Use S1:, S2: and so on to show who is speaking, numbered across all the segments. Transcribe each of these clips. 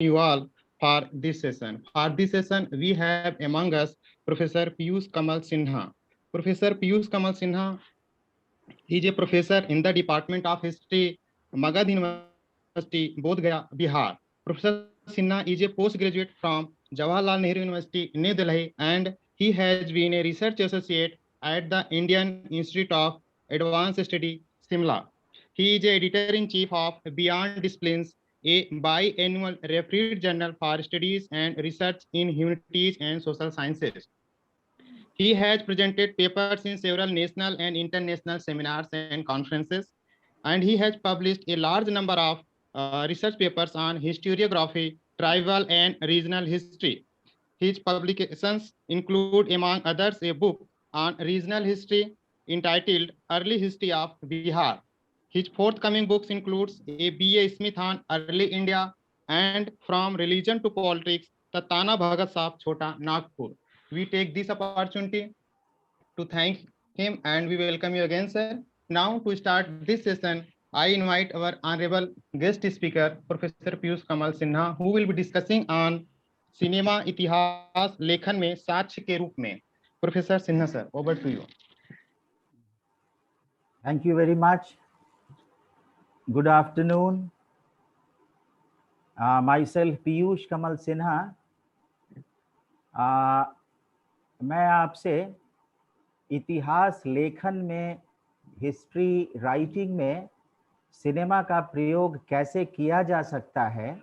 S1: you all for this session. For this session, we have among us Professor Piyush Kamal Sinha. Professor Piyush Kamal Sinha is a professor in the Department of History, Magad University, Bodh Gaya, Bihar. Professor Sinha is a postgraduate from Jawaharlal Nehru University, New Delhi, and he has been a research associate at the Indian Institute of Advanced Study, Simla. He is editor-in-chief of Beyond Disciplines, a biannual refereed journal for studies and research in humanities and social sciences. He has presented papers in several national and international seminars and conferences, and he has published a large number of research papers on historiography, tribal and regional history. His publications include, among others, a book on regional history entitled Early History of Bihar. His forthcoming books includes a B.A. Smith on Early India and From Religion to Politics, the Tana Bhagat Sahab Chota Nagpur. We take this opportunity to thank him and we welcome you again, sir. Now, to start this session, I invite our honorable guest speaker, Professor Piyush Kamal Sinha, who will be discussing on cinema इतिहास लेखन में साक्ष्य के रूप में. Professor Sinha sir, over to you.
S2: Thank you very much. Good afternoon. Myself Piyush Kamal Sinha. मैं आपसे इतिहास लेखन में, हिस्ट्री राइटिंग में सिनेमा का प्रयोग कैसे किया जा सकता है,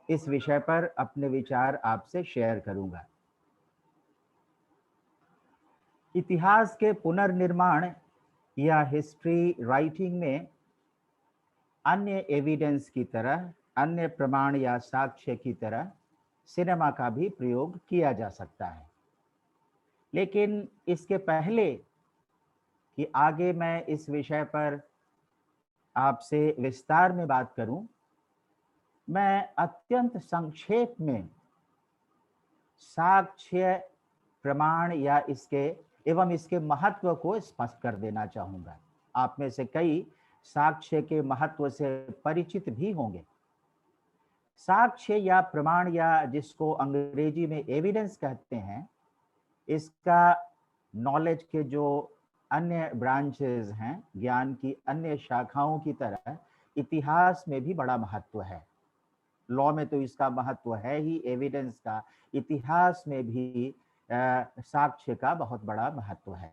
S2: इस विषय पर अपने विचार आपसे शेयर करूंगा. इतिहास के पुनर्निर्माण या हिस्ट्री राइटिंग में अन्य एविडेंस की तरह, अन्य प्रमाण या साक्ष्य की तरह सिनेमा का भी प्रयोग किया जा सकता है. लेकिन इसके पहले कि आगे मैं इस विषय पर आपसे विस्तार में बात करूं, मैं अत्यंत संक्षेप में साक्ष्य, प्रमाण या इसके महत्व को स्पष्ट कर देना चाहूँगा. आप में से कई साक्ष्य के महत्व से परिचित भी होंगे. साक्ष्य या प्रमाण या जिसको अंग्रेजी में एविडेंस कहते हैं, इसका नॉलेज के जो अन्य ब्रांचेस हैं, ज्ञान की अन्य शाखाओं की तरह इतिहास में भी बड़ा महत्व है. लॉ में तो इसका महत्व है ही एविडेंस का, इतिहास में भी साक्ष्य का बहुत बड़ा महत्व है.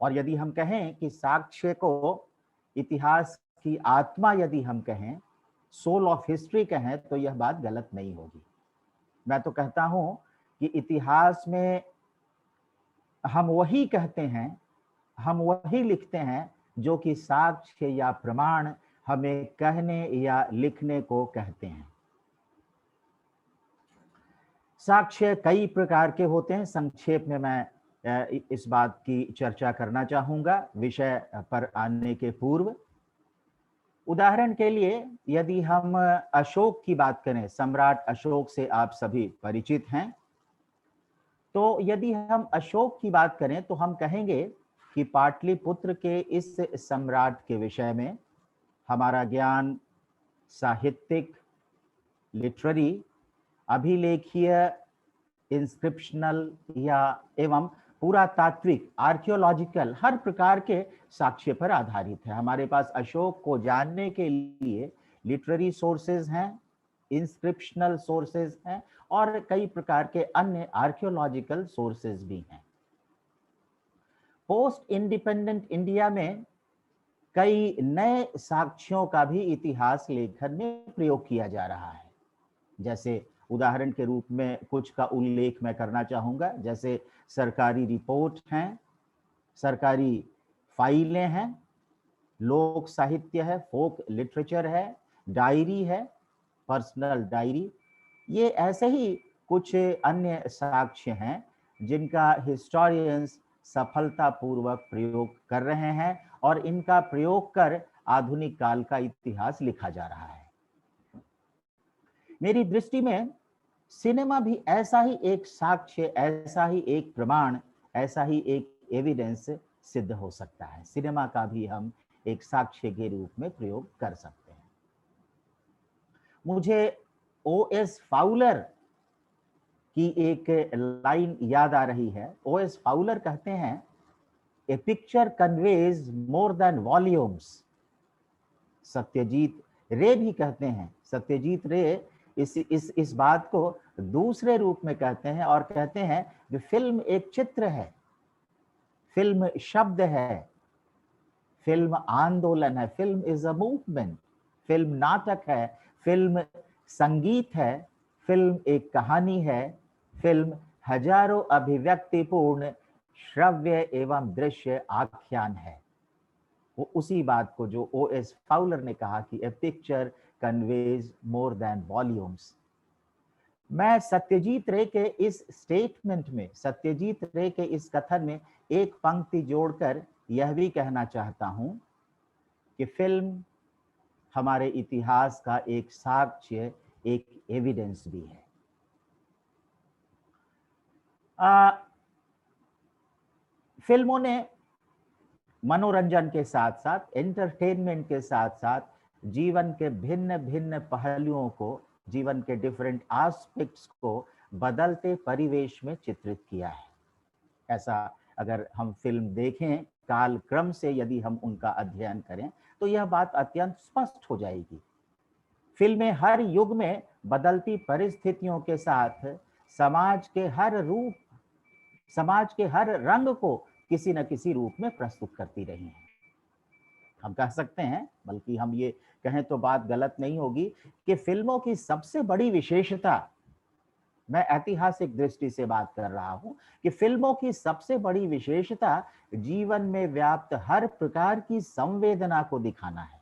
S2: और यदि हम कहें कि साक्ष्य को इतिहास की आत्मा यदि हम कहें, सोल ऑफ हिस्ट्री कहें, तो यह बात गलत नहीं होगी. मैं तो कहता हूं कि इतिहास में हम वही कहते हैं, हम वही लिखते हैं जो कि साक्ष्य या प्रमाण हमें कहने या लिखने को कहते हैं. साक्ष्य कई प्रकार के होते हैं. संक्षेप में मैं इस बात की चर्चा करना चाहूँगा विषय पर आने के पूर्व. उदाहरण के लिए यदि हम अशोक की बात करें, सम्राट अशोक से आप सभी परिचित हैं, तो यदि हम अशोक की बात करें तो हम कहेंगे कि पाटलिपुत्र के इस सम्राट के विषय में हमारा ज्ञान साहित्यिक, लिटरेरी, अभिलेखीय, इंस्क्रिप्शनल या एवं पुरातात्विक, आर्कियोलॉजिकल, हर प्रकार के साक्ष्य पर आधारित है. हमारे पास अशोक को जानने के लिए लिटरेरी सोर्सेज हैं, इंस्क्रिप्शनल सोर्सेज हैं और कई प्रकार के अन्य आर्कियोलॉजिकल सोर्सेज भी हैं. पोस्ट इंडिपेंडेंट इंडिया में कई नए साक्ष्यों का भी इतिहास लेखन में प्रयोग किया जा रहा है. जैसे उदाहरण के रूप में कुछ का उल्लेख मैं करना चाहूँगा. जैसे सरकारी रिपोर्ट हैं, सरकारी फाइलें हैं, लोक साहित्य है, फोक लिटरेचर है, डायरी है, पर्सनल डायरी. ये ऐसे ही कुछ अन्य साक्ष्य हैं जिनका हिस्टोरियंस सफलतापूर्वक प्रयोग कर रहे हैं और इनका प्रयोग कर आधुनिक काल का इतिहास लिखा जा रहा है. मेरी दृष्टि में सिनेमा भी ऐसा ही एक साक्ष्य, ऐसा ही एक प्रमाण, ऐसा ही एक एविडेंस सिद्ध हो सकता है. सिनेमा का भी हम एक साक्ष्य के रूप में प्रयोग कर सकते हैं. मुझे O.S. फाउलर की एक लाइन याद आ रही है। O.S. फाउलर कहते हैं, a picture conveys more than volumes. Satyajit Ray भी कहते हैं, सत्यजीत रे इस बात को दूसरे रूप में कहते हैं और कहते हैं कि फिल्म एक चित्र है, फिल्म शब्द है, फिल्म आंदोलन है, film is a movement, film नाटक है, फिल्म संगीत है, फिल्म एक कहानी है, फिल्म हजारों अभिव्यक्तिपूर्ण श्रव्य एवं दृश्य आख्यान है। वो उसी बात को जो O.S. फाउलर ने कहा कि a picture conveys more than volumes. मैं सत्यजीत रे के इस स्टेटमेंट में, सत्यजीत रे के इस कथन में एक पंक्ति जोड़कर यह भी कहना चाहता हूं कि फिल्म हमारे इतिहास का एक साक्ष्य, एक एविडेंस भी है। फिल्मों ने मनोरंजन के साथ साथ, एंटरटेनमेंट के साथ साथ जीवन के भिन्न भिन्न पहलुओं को, जीवन के डिफरेंट एस्पेक्ट्स को बदलते परिवेश में चित्रित किया है। ऐसा अगर हम फिल्म देखें कालक्रम से, यदि हम उनका अध्ययन करें तो यह बात अत्यंत स्पष्ट हो जाएगी। फिल्में हर युग में बदलती परिस्थितियों के साथ समाज के हर रूप, समाज के हर रंग को किसी न किसी रूप में प्रस्तुत करती रही हैं। हम कह सकते हैं, बल्कि हम ये कहें तो बात गलत नहीं होगी, कि फिल्मों की सबसे बड़ी विशेषता, मैं ऐतिहासिक दृष्टि से बात कर रहा हूं, कि फिल्मों की सबसे बड़ी विशेषता जीवन में व्याप्त हर प्रकार की संवेदना को दिखाना है।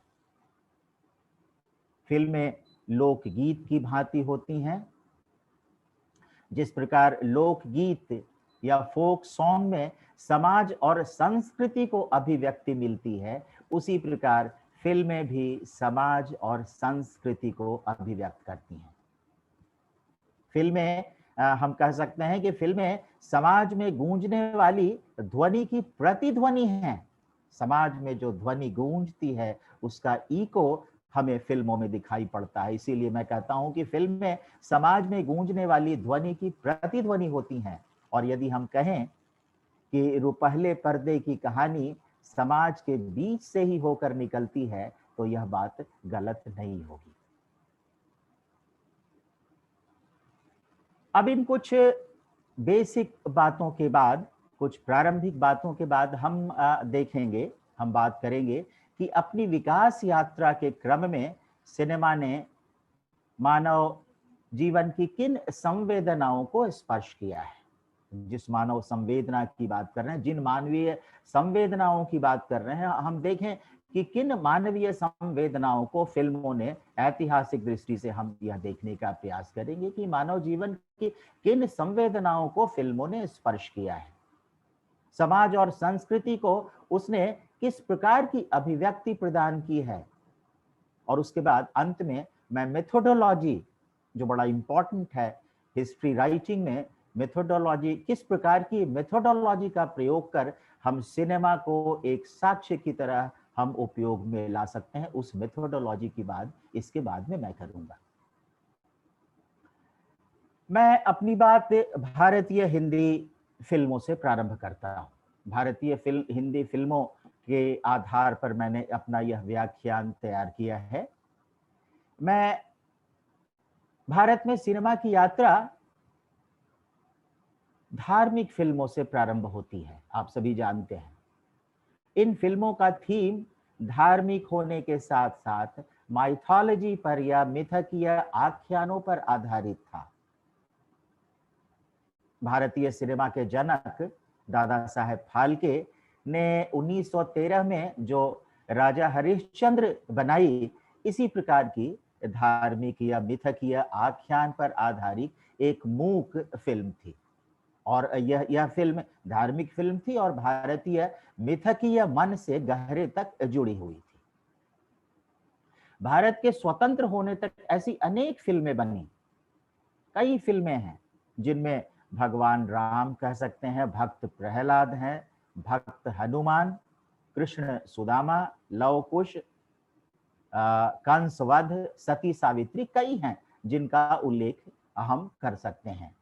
S2: फिल्में लोकगीत की भांति होती हैं। जिस प्रकार लोकगीत या फोक सॉन्ग में समाज और संस्कृति को अभिव्यक्ति मिलती है, उसी प्रकार फिल्में भी समाज और संस्कृति को अभिव्यक्त करती हैं। फिल्में, हम कह सकते हैं कि फिल्में समाज में गूंजने वाली ध्वनि की प्रतिध्वनि हैं। समाज में जो ध्वनि गूंजती है उसका इको हमें फिल्मों में दिखाई पड़ता है। इसीलिए मैं कहता हूं कि फिल्में समाज में गूंजने वाली ध्वनि की प्रतिध्वनि होती हैं। और यदि हम कहें कि रुपहले पर्दे की कहानी समाज के बीच से ही होकर निकलती है, तो यह बात गलत नहीं होगी। अब इन कुछ बेसिक बातों के बाद, कुछ प्रारंभिक बातों के बाद हम देखेंगे, हम बात करेंगे कि अपनी विकास यात्रा के क्रम में सिनेमा ने मानव जीवन की किन संवेदनाओं को स्पर्श किया है। जिस मानव संवेदना की बात कर रहे हैं, जिन मानवीय संवेदनाओं की बात कर रहे हैं, हम देखें कि किन मानवीय संवेदनाओं को फिल्मों ने, ऐतिहासिक दृष्टि से हम यह देखने का प्रयास करेंगे कि मानव जीवन की किन संवेदनाओं को फिल्मों ने स्पर्श किया है। समाज और संस्कृति को उसने किस प्रकार की अभिव्यक्ति प्रदान की है। और उसके बाद अंत में मैं मेथोडोलॉजी, जो बड़ा इंपॉर्टेंट है हिस्ट्री राइटिंग में, मेथोडोलॉजी, किस प्रकार की मेथोडोलॉजी का प्रयोग कर हम सिनेमा को एक साक्ष्य की तरह हम उपयोग में ला सकते हैं, उस मेथोडोलॉजी की बात इसके बाद में मैं करूंगा। मैं अपनी बात भारतीय हिंदी फिल्मों से प्रारंभ करता हूँ। भारतीय हिंदी फिल्मों के आधार पर मैंने अपना यह व्याख्यान तैयार किया है। मैं भारत में सिनेमा की यात्रा धार्मिक फिल्मों से प्रारंभ होती है, आप सभी जानते हैं। इन फिल्मों का थीम धार्मिक होने के साथ साथ माइथोलॉजी पर या मिथकीय आख्यानों पर आधारित था। भारतीय सिनेमा के जनक दादा साहेब फाल्के ने 1913 में जो राजा हरिश्चंद्र बनाई, इसी प्रकार की धार्मिक या मिथकीय आख्यान पर आधारित एक मूक फिल्म थी। और यह फिल्म धार्मिक फिल्म थी और भारतीय मिथकीय मन से गहरे तक जुड़ी हुई थी। भारत के स्वतंत्र होने तक ऐसी अनेक फिल्में बनी। कई फिल्में हैं जिनमें भगवान राम कह सकते हैं, भक्त प्रहलाद हैं, भक्त हनुमान, कृष्ण सुदामा, लव कुश, कंसवध, सती सावित्री कई हैं जिनका उल्लेख हम कर सकते हैं।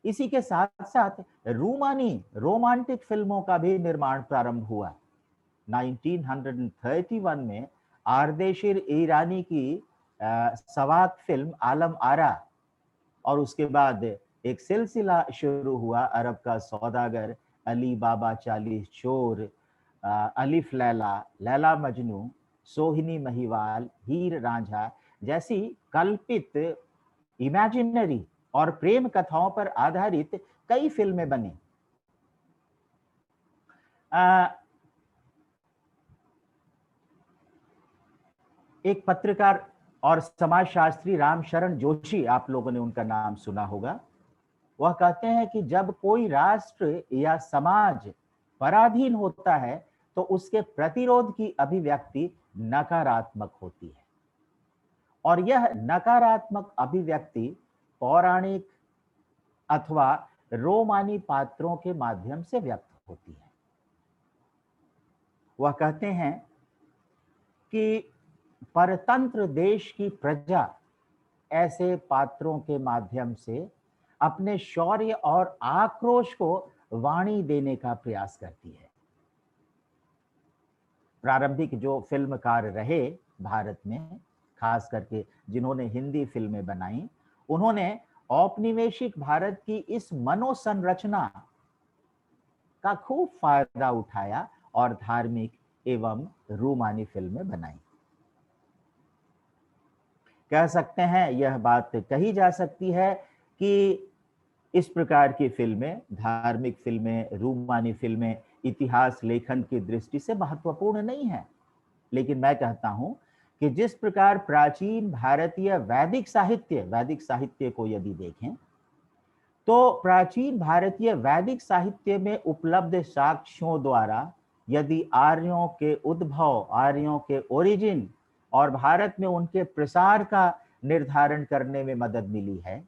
S2: इसी के साथ साथ रूमानी रोमांटिक फिल्मों का भी निर्माण प्रारंभ हुआ। 1931 में आर्देशिर ईरानी की सवाक फिल्म आलम आरा, और उसके बाद एक सिलसिला शुरू हुआ अरब का सौदागर, अली बाबा 40 चोर, अलिफ लैला, लैला मजनू, सोहिनी महिवाल, हीर रांझा जैसी कल्पित, इमेजिनरी और प्रेम कथाओं पर आधारित कई फिल्में बनी। एक पत्रकार और समाजशास्त्री रामशरण जोशी, आप लोगों ने उनका नाम सुना होगा, वह कहते हैं कि जब कोई राष्ट्र या समाज पराधीन होता है तो उसके प्रतिरोध की अभिव्यक्ति नकारात्मक होती है, और यह नकारात्मक अभिव्यक्ति पौराणिक अथवा रोमानी पात्रों के माध्यम से व्यक्त होती है। वह कहते हैं कि परतंत्र देश की प्रजा ऐसे पात्रों के माध्यम से अपने शौर्य और आक्रोश को वाणी देने का प्रयास करती है। प्रारंभिक जो फिल्मकार रहे भारत में, खास करके जिन्होंने हिंदी फिल्में बनाई, उन्होंने औपनिवेशिक भारत की इस मनोसंरचना का खूब फायदा उठाया और धार्मिक एवं रूमानी फिल्में बनाई। कह सकते हैं, यह बात कही जा सकती है कि इस प्रकार की फिल्में, धार्मिक फिल्में, रूमानी फिल्में इतिहास लेखन की दृष्टि से महत्वपूर्ण नहीं है, लेकिन मैं कहता हूं कि जिस प्रकार प्राचीन भारतीय वैदिक साहित्य को यदि देखें तो प्राचीन भारतीय वैदिक साहित्य में उपलब्ध साक्ष्यों द्वारा यदि आर्यों के उद्भव, आर्यों के ओरिजिन और भारत में उनके प्रसार का निर्धारण करने में मदद मिली है,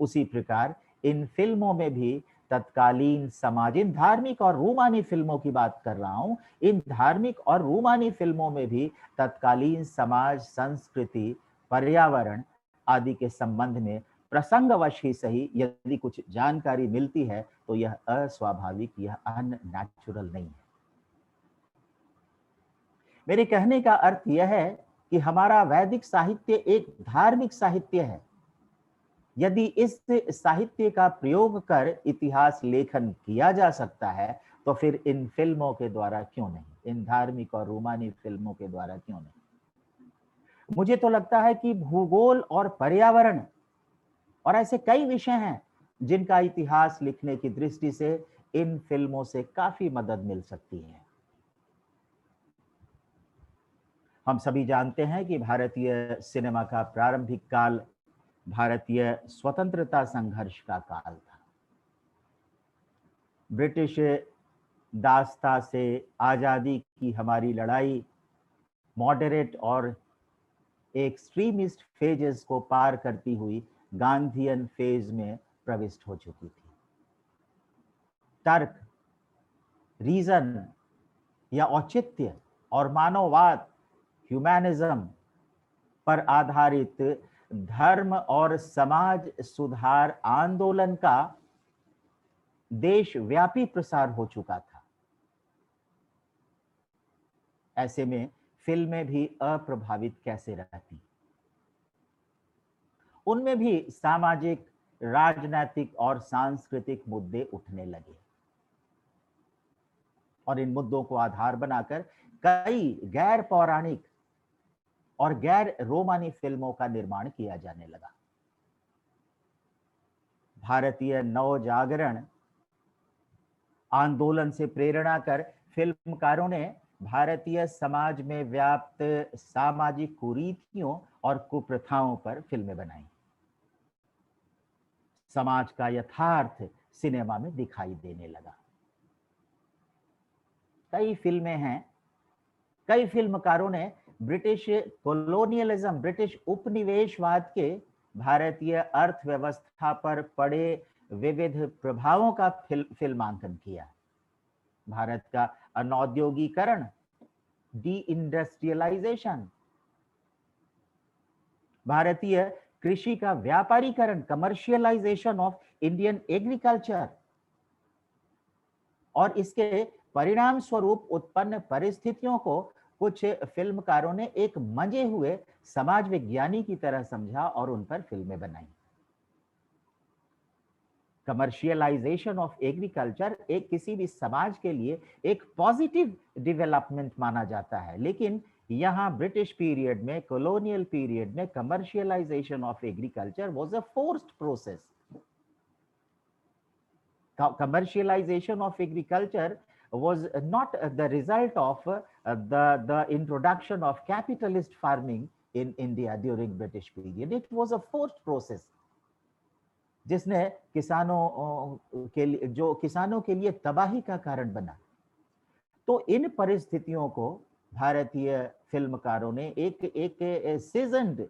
S2: उसी प्रकार इन फिल्मों में भी तत्कालीन समाज, इन धार्मिक और रूमानी फिल्मों की बात कर रहा हूं, इन धार्मिक और रूमानी फिल्मों में भी तत्कालीन समाज, संस्कृति, पर्यावरण आदि के संबंध में प्रसंगवश ही सही यदि कुछ जानकारी मिलती है तो यह अस्वाभाविक, यह अननेचुरल नहीं है। मेरे कहने का अर्थ यह है कि हमारा वैदिक साहित्य एक धार्मिक साहित्य है। यदि इस साहित्य का प्रयोग कर इतिहास लेखन किया जा सकता है तो फिर इन फिल्मों के द्वारा क्यों नहीं, इन धार्मिक और रूमानी फिल्मों के द्वारा क्यों नहीं। मुझे तो लगता है कि भूगोल और पर्यावरण और ऐसे कई विषय हैं जिनका इतिहास लिखने की दृष्टि से इन फिल्मों से काफी मदद मिल सकती है। हम सभी जानते हैं कि भारतीय सिनेमा का प्रारंभिक काल भारतीय स्वतंत्रता संघर्ष का काल था। ब्रिटिश दास्ता से आजादी की हमारी लड़ाई मॉडरेट और एक्सट्रीमिस्ट फेजेस को पार करती हुई गांधीयन फेज में प्रविष्ट हो चुकी थी। तर्क, रीजन या औचित्य और मानववाद, ह्यूमैनिज्म पर आधारित धर्म और समाज सुधार आंदोलन का देशव्यापी प्रसार हो चुका था। ऐसे में फिल्में भी अप्रभावित कैसे रहती? उनमें भी सामाजिक, राजनीतिक और सांस्कृतिक मुद्दे उठने लगे और इन मुद्दों को आधार बनाकर कई गैर पौराणिक और गैर रोमानी फिल्मों का निर्माण किया जाने लगा। भारतीय नवजागरण आंदोलन से प्रेरणा कर फिल्मकारों ने भारतीय समाज में व्याप्त सामाजिक कुरीतियों और कुप्रथाओं पर फिल्में बनाई। समाज का यथार्थ सिनेमा में दिखाई देने लगा। कई फिल्में हैं, कई फिल्मकारों ने ब्रिटिश कॉलोनियलिज्म, ब्रिटिश उपनिवेशवाद के भारतीय अर्थव्यवस्था पर पड़े विविध प्रभावों का फिल्मांकन किया। भारत का अनौद्योगिकरण, डी इंडस्ट्रियलाइजेशन भारतीय कृषि का व्यापारीकरण, कमर्शियलाइजेशन ऑफ इंडियन एग्रीकल्चर, और इसके परिणाम स्वरूप उत्पन्न परिस्थितियों को कुछ फिल्मकारों ने एक मंजे हुए समाज विज्ञानी की तरह समझा और उन पर फिल्में बनाई। कमर्शियलाइजेशन ऑफ एग्रीकल्चर एक किसी भी समाज के लिए एक पॉजिटिव डेवलपमेंट माना जाता है, लेकिन यहाँ ब्रिटिश पीरियड में, कॉलोनियल पीरियड में commercialisation of agriculture was a forced process. Commercialization of agriculture was not the result of the introduction of capitalist farming in India during British period. It was a forced process जिसने किसानों के लिए तबाही का कारण बना। तो इन परिस्थितियों को भारतीय फिल्मकारों ने एक सीजन्ड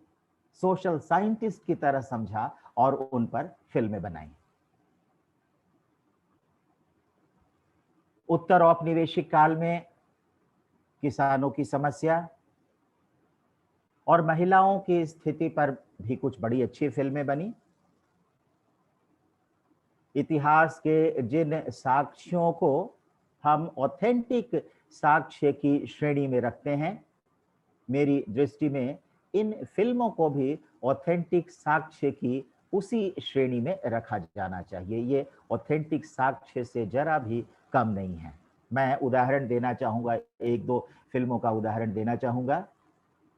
S2: सोशल साइंटिस्ट की तरह समझा और उन पर फिल्में बनाई। उत्तर औपनिवेशिक काल में किसानों की समस्या और महिलाओं की स्थिति पर भी कुछ बड़ी अच्छी फिल्में बनी। इतिहास के जिन साक्ष्यों को हम ऑथेंटिक साक्ष्य की श्रेणी में रखते हैं, मेरी दृष्टि में इन फिल्मों को भी ऑथेंटिक साक्ष्य की उसी श्रेणी में रखा जाना चाहिए। ये ऑथेंटिक साक्ष्य से जरा भी कम नहीं है। मैं उदाहरण देना चाहूंगा, एक दो फिल्मों का उदाहरण देना चाहूंगा।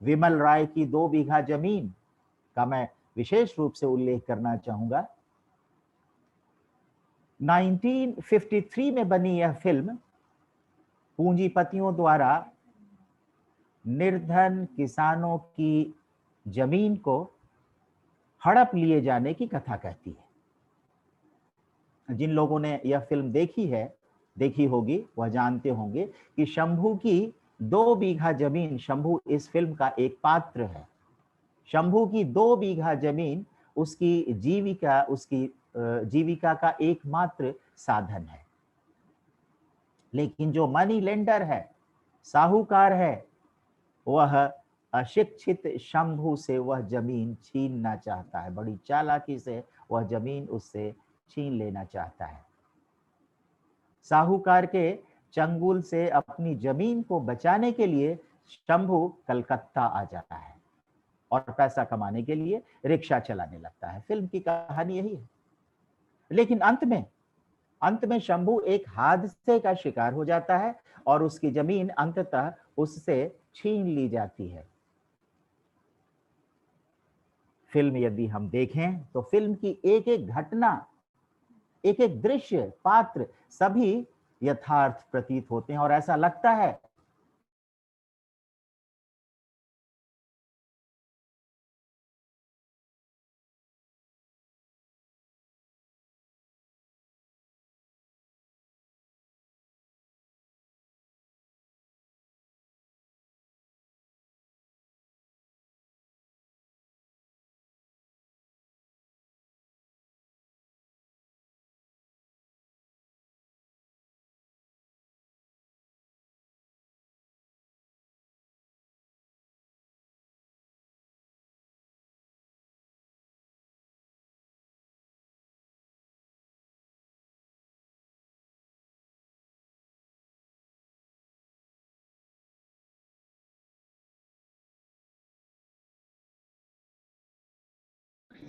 S2: विमल राय की 2 बीघा जमीन का मैं विशेष रूप से उल्लेख करना चाहूंगा। 1953 में बनी यह फिल्म पूंजीपतियों द्वारा निर्धन किसानों की जमीन को हड़प लिए जाने की कथा कहती है। जिन लोगों ने यह फिल्म देखी होगी वह जानते होंगे कि शंभू की 2 बीघा जमीन, शंभू इस फिल्म का एक पात्र है, शंभू की 2 बीघा जमीन उसकी जीविका का एकमात्र साधन है। लेकिन जो मनी लेंडर है, साहूकार है, वह अशिक्षित शंभू से वह जमीन छीनना चाहता है। बड़ी चालाकी से वह जमीन उससे छीन लेना चाहता है। साहूकार के चंगुल से अपनी जमीन को बचाने के लिए शंभू कलकत्ता आ जाता है और पैसा कमाने के लिए रिक्शा चलाने लगता है। फिल्म की कहानी यही है। लेकिन अंत में शंभू एक हादसे का शिकार हो जाता है और उसकी जमीन अंततः उससे छीन ली जाती है। फिल्म यदि हम देखें तो फिल्म की एक एक घटना, एक एक दृश्य, पात्र सभी यथार्थ प्रतीत होते हैं और ऐसा लगता है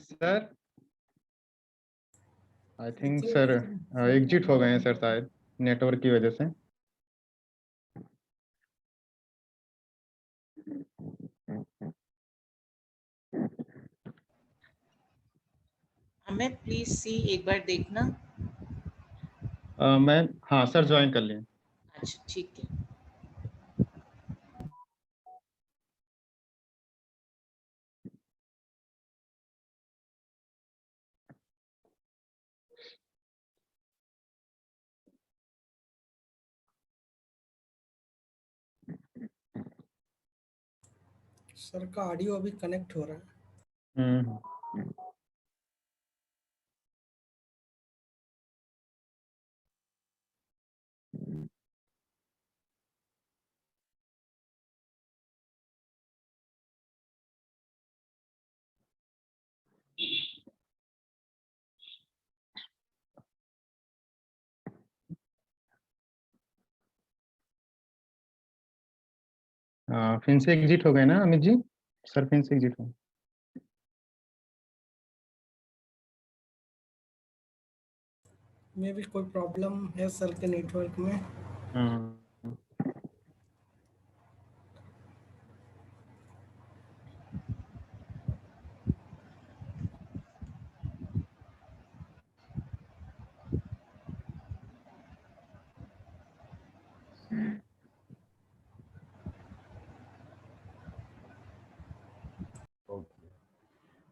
S1: sir I think sir exit हो गए हैं सर, शायद नेटवर्क की वजह से।
S3: हमें प्लीज सी एक बार देखना।
S1: मैं, हाँ सर, ज्वाइन कर लिए।
S3: अच्छा ठीक है।
S4: सर का ऑडियो अभी कनेक्ट हो रहा है।
S1: हम्म। फिर से एग्जिट हो गए ना अमित जी? सर फिर से एग्जिट हो।
S4: में भी कोई प्रॉब्लम है सर के नेटवर्क में।
S1: हाँ।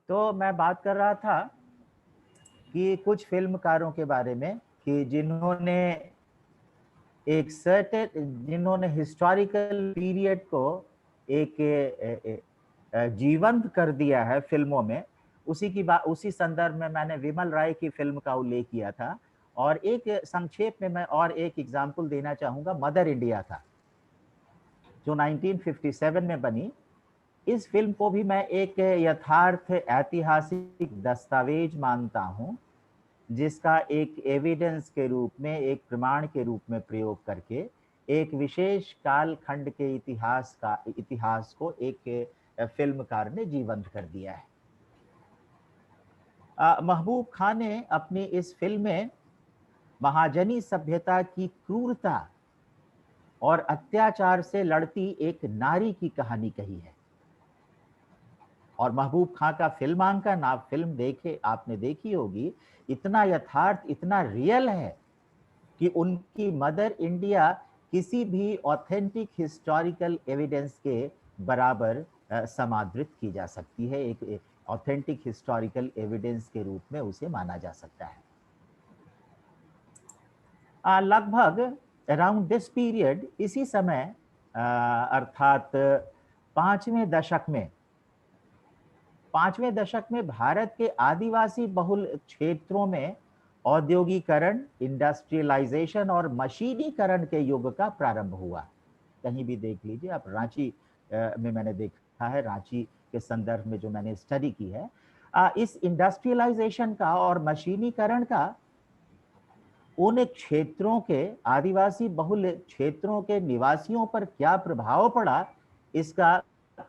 S2: तो मैं बात कर रहा था कि कुछ फिल्मकारों के बारे में कि जिन्होंने हिस्टोरिकल पीरियड को एक जीवंत कर दिया है फिल्मों में। उसी संदर्भ में मैंने विमल राय की फिल्म का उल्लेख किया था। और एक संक्षेप में मैं और एक एग्जाम्पल देना चाहूंगा, मदर इंडिया का, जो 1957 में बनी। इस फिल्म को भी मैं एक यथार्थ ऐतिहासिक दस्तावेज मानता हूं, जिसका एक एविडेंस के रूप में, एक प्रमाण के रूप में प्रयोग करके एक विशेष कालखंड के इतिहास को एक फिल्मकार ने जीवंत कर दिया है। महबूब खान ने अपनी इस फिल्म में महाजनी सभ्यता की क्रूरता और अत्याचार से लड़ती एक नारी की कहानी कही है। और महबूब खान का फिल्मांकन, आप फिल्म आपने देखी होगी, इतना यथार्थ, इतना रियल है कि उनकी मदर इंडिया किसी भी ऑथेंटिक हिस्टोरिकल एविडेंस के बराबर समादृत की जा सकती है। एक ऑथेंटिक हिस्टोरिकल एविडेंस के रूप में उसे माना जा सकता है। लगभग अराउंड दिस पीरियड, इसी समय अर्थात पांचवें दशक में भारत के आदिवासी बहुल क्षेत्रों में औद्योगिकरण, इंडस्ट्रियलाइजेशन और मशीनीकरण के युग का प्रारंभ हुआ। कहीं भी देख लीजिए आप, रांची में मैंने देखा है, रांची के संदर्भ में जो मैंने स्टडी की है, इस इंडस्ट्रियलाइजेशन का और मशीनीकरण का उन क्षेत्रों के, आदिवासी बहुल क्षेत्रों के निवासियों पर क्या प्रभाव पड़ा, इसका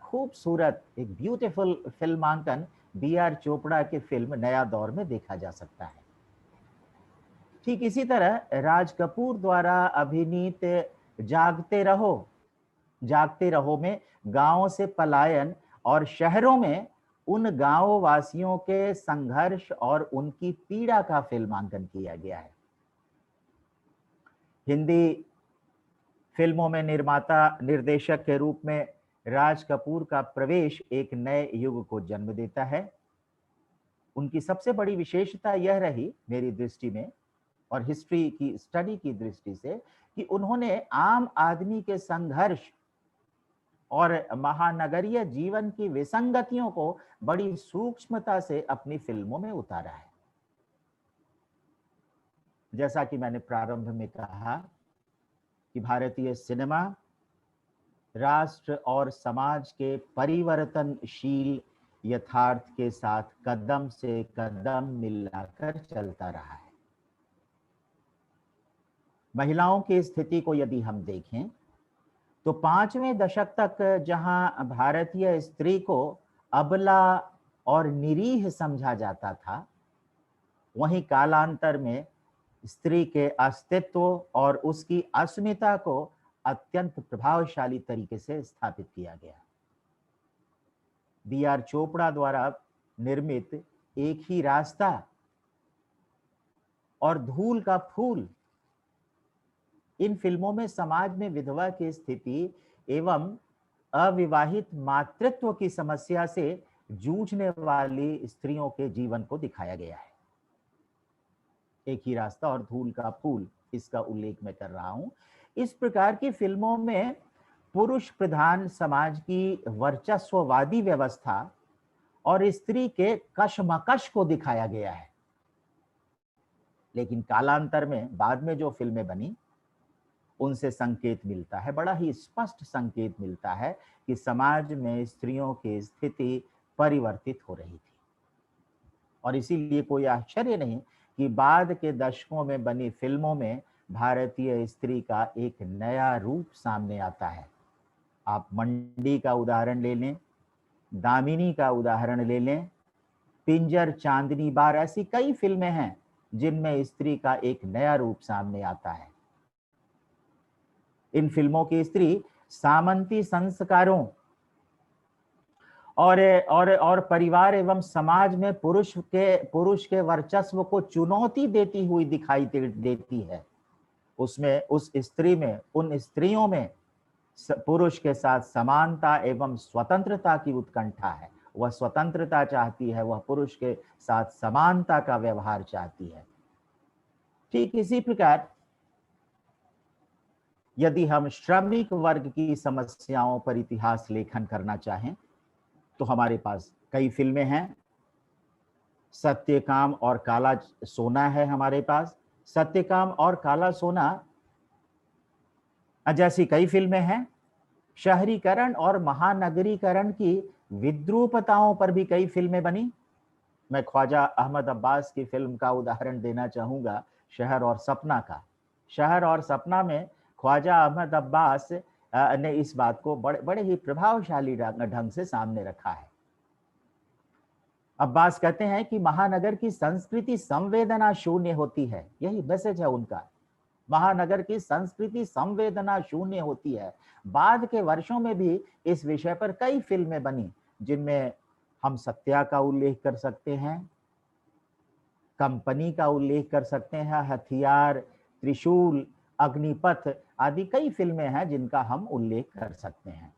S2: खूबसूरत एक ब्यूटीफुल फिल्मांकन B.R. चोपड़ा के फिल्म नया दौर में देखा जा सकता है। ठीक इसी तरह राज कपूर द्वारा अभिनीत जागते रहो में गांवों से पलायन और शहरों में उन गांव वासियों के संघर्ष और उनकी पीड़ा का फिल्मांकन किया गया है। हिंदी फिल्मों में निर्माता निर्देशक के रूप में राज कपूर का प्रवेश एक नए युग को जन्म देता है। उनकी सबसे बड़ी विशेषता यह रही मेरी दृष्टि में और हिस्ट्री की स्टडी की दृष्टि से कि उन्होंने आम आदमी के संघर्ष और महानगरीय जीवन की विसंगतियों को बड़ी सूक्ष्मता से अपनी फिल्मों में उतारा है। जैसा कि मैंने प्रारंभ में कहा कि भारतीय सिनेमा राष्ट्र और समाज के परिवर्तनशील यथार्थ के साथ कदम से कदम मिलाकर चलता रहा है। महिलाओं की स्थिति को यदि हम देखें तो 5वें दशक तक जहां भारतीय स्त्री को अबला और निरीह समझा जाता था, वहीं कालांतर में स्त्री के अस्तित्व और उसकी अस्मिता को अत्यंत प्रभावशाली तरीके से स्थापित किया गया। B.R. चोपड़ा द्वारा निर्मित एक ही रास्ता और धूल का फूल, इन फिल्मों में समाज में विधवा की स्थिति एवं अविवाहित मातृत्व की समस्या से जूझने वाली स्त्रियों के जीवन को दिखाया गया है। एक ही रास्ता और धूल का फूल, इसका उल्लेख मैं कर रहा हूं। इस प्रकार की फिल्मों में पुरुष प्रधान समाज की वर्चस्ववादी व्यवस्था और स्त्री के कशमकश को दिखाया गया है। लेकिन कालांतर में बाद में जो फिल्में बनी, उनसे संकेत मिलता है, बड़ा ही स्पष्ट संकेत मिलता है कि समाज में स्त्रियों की स्थिति परिवर्तित हो रही थी। और इसीलिए कोई आश्चर्य नहीं कि बाद के दशकों में बनी फिल्मों में भारतीय स्त्री का एक नया रूप सामने आता है। आप मंडी का उदाहरण ले लें, दामिनी का उदाहरण ले लें, पिंजर, चांदनी बार, ऐसी कई फिल्में हैं जिनमें स्त्री का एक नया रूप सामने आता है। इन फिल्मों की स्त्री सामंती संस्कारों और परिवार एवं समाज में पुरुष के वर्चस्व को चुनौती देती हुई दिखाई देती है। उसमें उस स्त्री में, उन स्त्रियों में पुरुष के साथ समानता एवं स्वतंत्रता की उत्कंठा है। वह स्वतंत्रता चाहती है, वह पुरुष के साथ समानता का व्यवहार चाहती है। ठीक इसी प्रकार यदि हम श्रमिक वर्ग की समस्याओं पर इतिहास लेखन करना चाहें तो हमारे पास कई फिल्में हैं। सत्यकाम और काला सोना है हमारे पास। सत्यकाम और काला सोना जैसी कई फिल्में हैं। शहरीकरण और महानगरीकरण की विद्रूपताओं पर भी कई फिल्में बनी। मैं ख्वाजा अहमद अब्बास की फिल्म का उदाहरण देना चाहूंगा, शहर और सपना का। शहर और सपना में ख्वाजा अहमद अब्बास ने इस बात को बड़े ही प्रभावशाली ढंग से सामने रखा है। अब्बास कहते हैं कि महानगर की संस्कृति संवेदना शून्य होती है। यही मैसेज है उनका। महानगर की संस्कृति संवेदना शून्य होती है। बाद के वर्षों में भी इस विषय पर कई फिल्में बनी, जिनमें हम सत्या का उल्लेख कर सकते हैं, कंपनी का उल्लेख कर सकते हैं, हथियार, त्रिशूल, अग्निपथ आदि कई फिल्में हैं जिनका हम उल्लेख कर सकते हैं।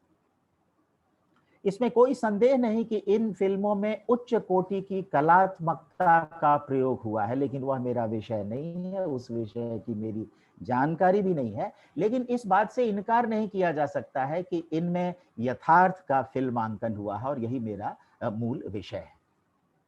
S2: इसमें कोई संदेह नहीं कि इन फिल्मों में उच्च कोटि की कलात्मकता का प्रयोग हुआ है, लेकिन वह मेरा विषय नहीं है, उस विषय की मेरी जानकारी भी नहीं है। लेकिन इस बात से इनकार नहीं किया जा सकता है कि इनमें यथार्थ का फिल्मांकन हुआ है, और यही मेरा मूल विषय है।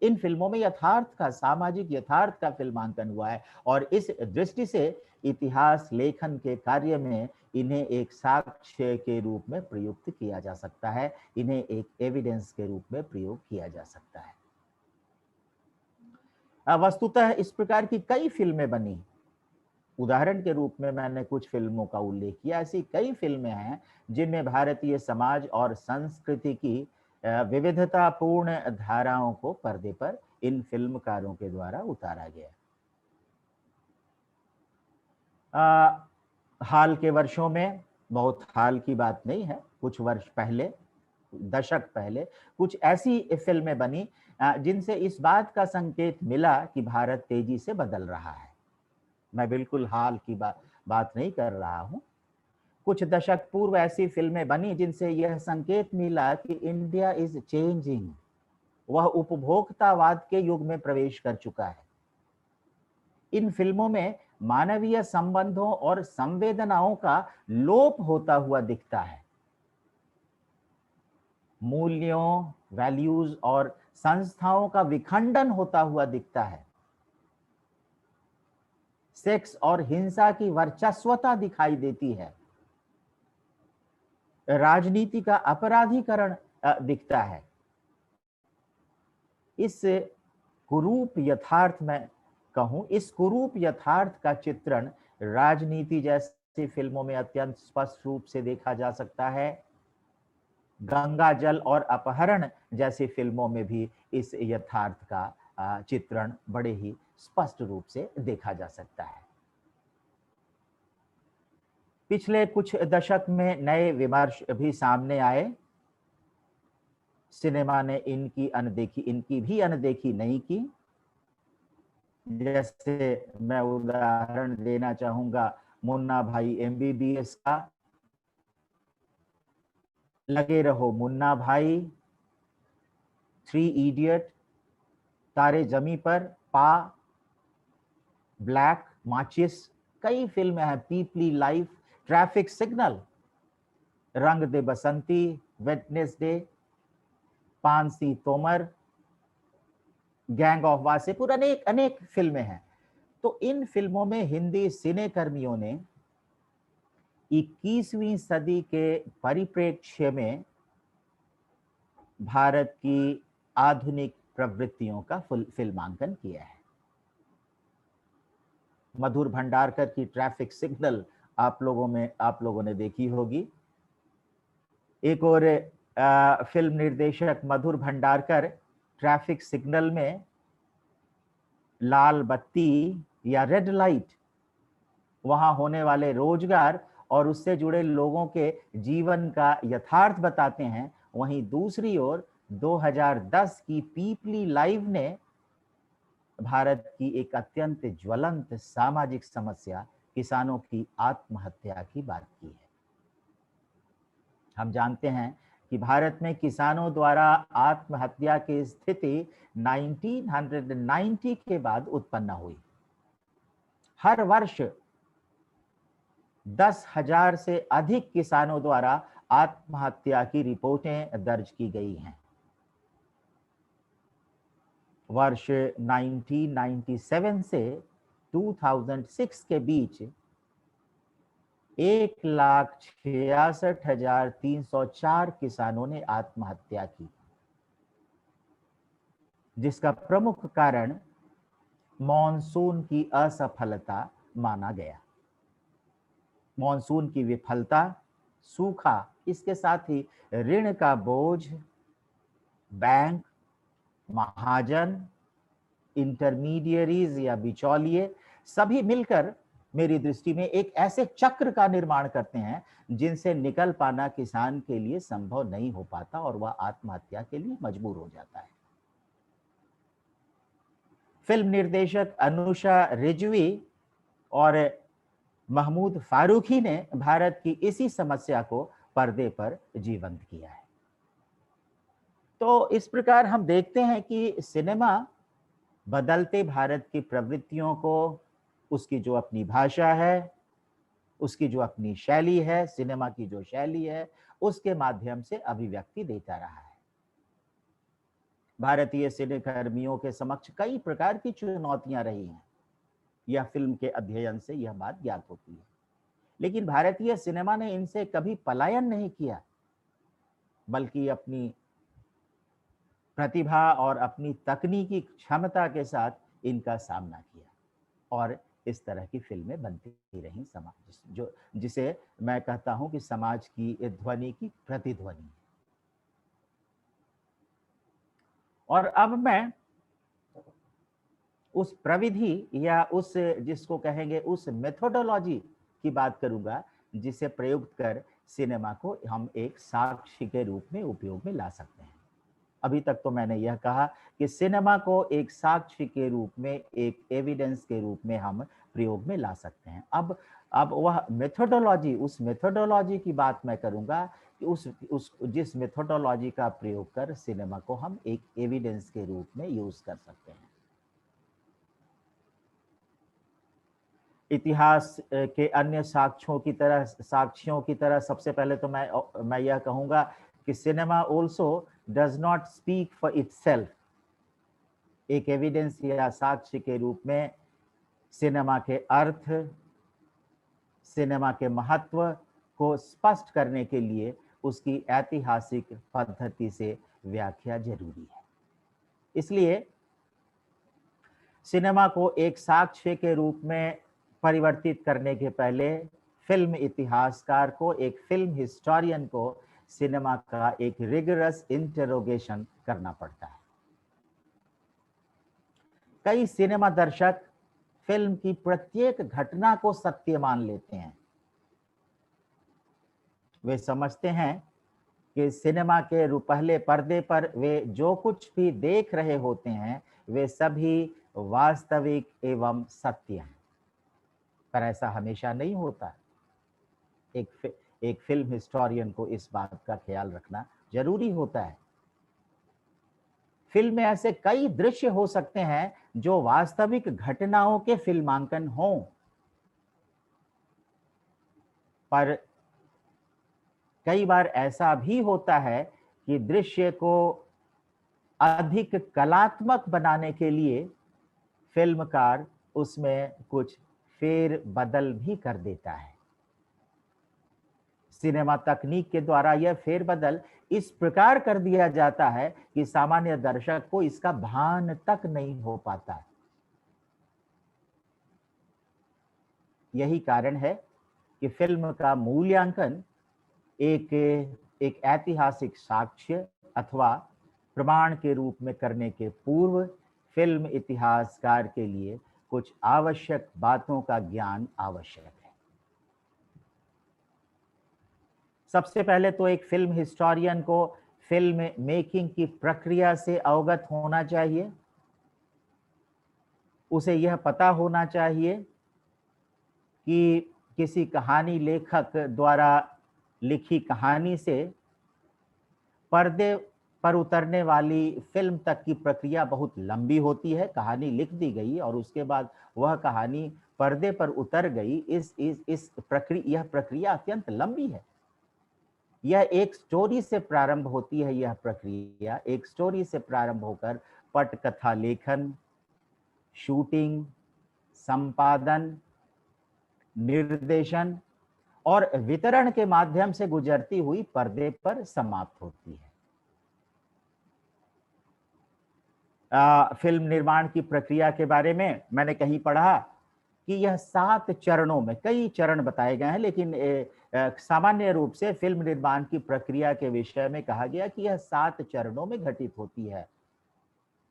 S2: इन फिल्मों में यथार्थ का, सामाजिक यथार्थ का फिल्मांकन हुआ है, और इस दृष्टि से इतिहास लेखन के कार्य में इन्हें एक साक्ष्य के रूप में प्रयुक्त किया जा सकता है, इन्हें एक एविडेंस के रूप में प्रयोग किया जा सकता है। वस्तुतः इस प्रकार की कई फिल्में बनी। उदाहरण के रूप में मैंने कुछ फिल्मों का उल्लेख किया। ऐसी कई फिल्में हैं जिनमें भारतीय समाज और संस्कृति की विविधतापूर्ण धाराओं को पर्दे पर इन फिल्मकारों के द्वारा उतारा गया। हाल के वर्षों में, बहुत हाल की बात नहीं है, कुछ वर्ष पहले, दशक पहले, कुछ ऐसी फिल्में बनी जिनसे इस बात का संकेत मिला कि भारत तेजी से बदल रहा है। मैं बिल्कुल हाल की बात नहीं कर रहा हूं। कुछ दशक पूर्व ऐसी फिल्में बनी जिनसे यह संकेत मिला कि इंडिया इज चेंजिंग। वह उपभोक्तावाद के युग में प्रवेश कर चुका है। इन फिल्मों में मानवीय संबंधों और संवेदनाओं का लोप होता हुआ दिखता है। मूल्यों, वैल्यूज और संस्थाओं का विखंडन होता हुआ दिखता है। सेक्स और हिंसा की वर्चस्वता दिखाई देती है। राजनीति का अपराधीकरण दिखता है। इस कुरूप यथार्थ में कहूं, इस कुरूप यथार्थ का चित्रण राजनीति जैसी फिल्मों में अत्यंत स्पष्ट रूप से देखा जा सकता है। गंगा जल और अपहरण जैसी फिल्मों में भी इस यथार्थ का चित्रण बड़े ही स्पष्ट रूप से देखा जा सकता है। पिछले कुछ दशक में नए विमर्श भी सामने आए। सिनेमा ने इनकी भी अनदेखी नहीं की। जैसे मैं उदाहरण देना चाहूंगा मुन्ना भाई MBBS का, लगे रहो मुन्ना भाई, 3 इडियट, तारे जमी पर, पा, ब्लैक, माचिस, कई फिल्में हैं, पीपली life, traffic signal, Rang De Basanti, Wednesday, Paan Singh Tomar, gang of Wasseypur, अनेक फिल्में हैं। तो इन फिल्मों में हिंदी सिने कर्मियों ने 21वीं सदी के परिप्रेक्ष्य में भारत की आधुनिक प्रवृत्तियों का फिल्मांकन किया है। मधुर भंडारकर की ट्रैफिक सिग्नल आप लोगों ने देखी होगी। एक और फिल्म निर्देशक मधुर भंडारकर ट्रैफिक सिग्नल में लाल बत्ती या रेड लाइट, वहां होने वाले रोजगार और उससे जुड़े लोगों के जीवन का यथार्थ बताते हैं। वहीं दूसरी ओर 2010 की पीपली लाइव ने भारत की एक अत्यंत ज्वलंत सामाजिक समस्या, किसानों की आत्महत्या की बात की है। हम जानते हैं कि भारत में किसानों द्वारा आत्महत्या की स्थिति 1990 के बाद उत्पन्न हुई। हर वर्ष 10,000 से अधिक किसानों द्वारा आत्महत्या की रिपोर्टें दर्ज की गई हैं। वर्ष 1997 से 2006 के बीच 1,66,304 किसानों ने आत्महत्या की, जिसका प्रमुख कारण मॉनसून की असफलता माना गया। मॉनसून की विफलता, सूखा, इसके साथ ही ऋण का बोझ, बैंक, महाजन, इंटरमीडियरीज या बिचौलिए सभी मिलकर मेरी दृष्टि में एक ऐसे चक्र का निर्माण करते हैं जिनसे निकल पाना किसान के लिए संभव नहीं हो पाता और वह आत्महत्या के लिए मजबूर हो जाता है। फिल्म निर्देशक अनुषा रिजवी और महमूद फारूकी ने भारत की इसी समस्या को पर्दे पर जीवंत किया है। तो इस प्रकार हम देखते हैं कि सिनेमा बदलते भारत की प्रवृत्तियों को, उसकी जो अपनी भाषा है, उसकी जो अपनी शैली है, सिनेमा की जो शैली है, उसके माध्यम से अभिव्यक्ति देता रहा है। भारतीय सिनेकर्मियों के समक्ष कई प्रकार की चुनौतियां रही हैं। यह फिल्म के अध्ययन से यह बात ज्ञात होती है। लेकिन भारतीय सिनेमा ने इनसे कभी पलायन नहीं किया, बल्कि अपनी प्रतिभा और अपनी तकनीकी क्षमता के साथ इनका सामना किया और इस तरह की फिल्में बनती रही, समाज जो जिसे मैं कहता हूं कि समाज की ध्वनि की प्रतिध्वनि। और अब मैं उस प्रविधि या उस जिसको कहेंगे उस मेथोडोलॉजी की बात करूंगा जिसे प्रयुक्त कर सिनेमा को हम एक साक्ष्य के रूप में उपयोग में ला सकते हैं। अभी तक तो मैंने यह कहा कि सिनेमा को एक साक्ष्य के रूप में, एक एविडेंस के रूप में हम प्रयोग में ला सकते हैं। अब वह मेथोडोलॉजी, उस मेथोडोलॉजी की बात मैं करूंगा कि उस जिस मेथोडोलॉजी का प्रयोग कर सिनेमा को हम एक एविडेंस के रूप में यूज कर सकते हैं। इतिहास के अन्य साक्ष्यों की तरह सबसे पहले तो मैं यह कहूंगा कि cinema also does not speak for itself. एक एविडेंस या साक्ष्य के रूप में सिनेमा के अर्थ, सिनेमा के महत्व को स्पष्ट करने के लिए उसकी ऐतिहासिक पद्धति से व्याख्या जरूरी है। इसलिए सिनेमा को एक साक्ष्य के रूप में परिवर्तित करने के पहले फिल्म इतिहासकार को, एक फिल्म हिस्टोरियन को सिनेमा का एक रिगरस इंटरोगेशन करना पड़ता है। कई सिनेमा दर्शक फिल्म की प्रत्येक घटना को सत्य मान लेते हैं। वे समझते हैं कि सिनेमा के पहले पर्दे पर वे जो कुछ भी देख रहे होते हैं वे सभी वास्तविक एवं सत्य हैं, पर ऐसा हमेशा नहीं होता। एक फिल्म हिस्टोरियन को इस बात का ख्याल रखना जरूरी होता है। फिल्म में ऐसे कई दृश्य हो सकते हैं जो वास्तविक घटनाओं के फिल्मांकन हों, पर कई बार ऐसा भी होता है कि दृश्य को अधिक कलात्मक बनाने के लिए फिल्मकार उसमें कुछ फेर बदल भी कर देता है। सिनेमा तकनीक के द्वारा यह फेरबदल इस प्रकार कर दिया जाता है कि सामान्य दर्शक को इसका भान तक नहीं हो पाता। यही कारण है कि फिल्म का मूल्यांकन एक ऐतिहासिक साक्ष्य अथवा प्रमाण के रूप में करने के पूर्व फिल्म इतिहासकार के लिए कुछ आवश्यक बातों का ज्ञान आवश्यक है। सबसे पहले तो एक फिल्म हिस्टोरियन को फिल्म मेकिंग की प्रक्रिया से अवगत होना चाहिए। उसे यह पता होना चाहिए कि किसी कहानी लेखक द्वारा लिखी कहानी से पर्दे पर उतरने वाली फिल्म तक की प्रक्रिया बहुत लंबी होती है। कहानी लिख दी गई और उसके बाद वह कहानी पर्दे पर उतर गई, इस प्रक्रिया अत्यंत लंबी है। यह एक स्टोरी से प्रारंभ होती है। यह प्रक्रिया एक स्टोरी से प्रारंभ होकर पटकथा लेखन, शूटिंग, संपादन, निर्देशन और वितरण के माध्यम से गुजरती हुई पर्दे पर समाप्त होती है। फिल्म निर्माण की प्रक्रिया के बारे में मैंने कहीं पढ़ा कि यह 7 चरणों में, कई चरण बताए गए हैं, लेकिन सामान्य रूप से फिल्म निर्माण की प्रक्रिया के विषय में कहा गया कि यह 7 चरणों में घटित होती है।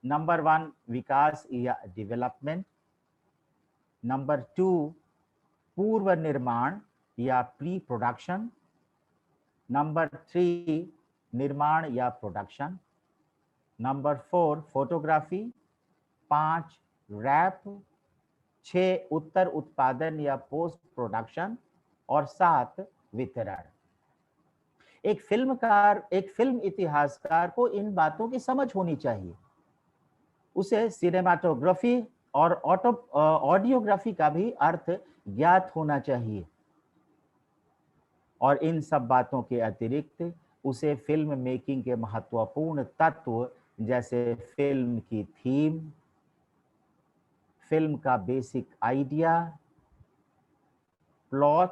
S2: नंबर 1 विकास या डेवलपमेंट, नंबर 2 पूर्व निर्माण या प्री प्रोडक्शन, नंबर 3 निर्माण या प्रोडक्शन, नंबर 4 फोटोग्राफी, 5 रैप, 6 उत्तर उत्पादन या पोस्ट प्रोडक्शन और 7 वितरण। एक फिल्म इतिहासकार को इन बातों की समझ होनी चाहिए। उसे सिनेमाटोग्राफी और ऑडियोग्राफी का भी अर्थ ज्ञात होना चाहिए और इन सब बातों के अतिरिक्त उसे फिल्म मेकिंग के महत्वपूर्ण तत्व जैसे फिल्म की थीम, फिल्म का basic idea, plot,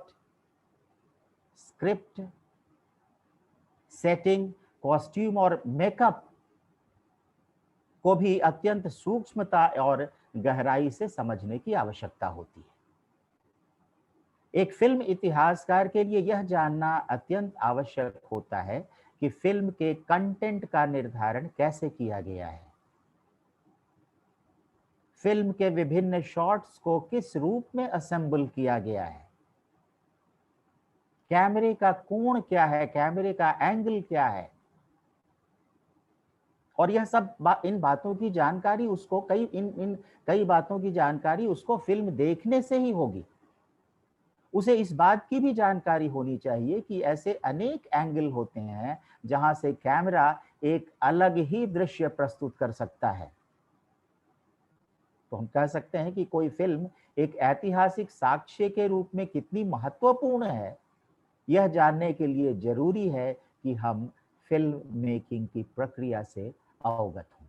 S2: script, setting, costume और मेकअप को भी अत्यंत सूक्ष्मता और गहराई से समझने की आवश्यकता होती है। एक फिल्म इतिहासकार के लिए यह जानना अत्यंत आवश्यक होता है कि फिल्म के कंटेंट का निर्धारण कैसे किया गया है, फिल्म के विभिन्न शॉट्स को किस रूप में असेंबल किया गया है, कैमरे का कोण क्या है, कैमरे का एंगल क्या है, और यह सब इन बातों की जानकारी उसको कई बातों की जानकारी उसको फिल्म देखने से ही होगी। उसे इस बात की भी जानकारी होनी चाहिए कि ऐसे अनेक एंगल होते हैं जहां से कैमरा एक अलग ही दृश्य प्रस्तुत कर सकता है। तो हम कह सकते हैं कि कोई फिल्म एक ऐतिहासिक साक्ष्य के रूप में कितनी महत्वपूर्ण है, यह जानने के लिए जरूरी है कि हम फिल्म मेकिंग की प्रक्रिया से अवगत हों।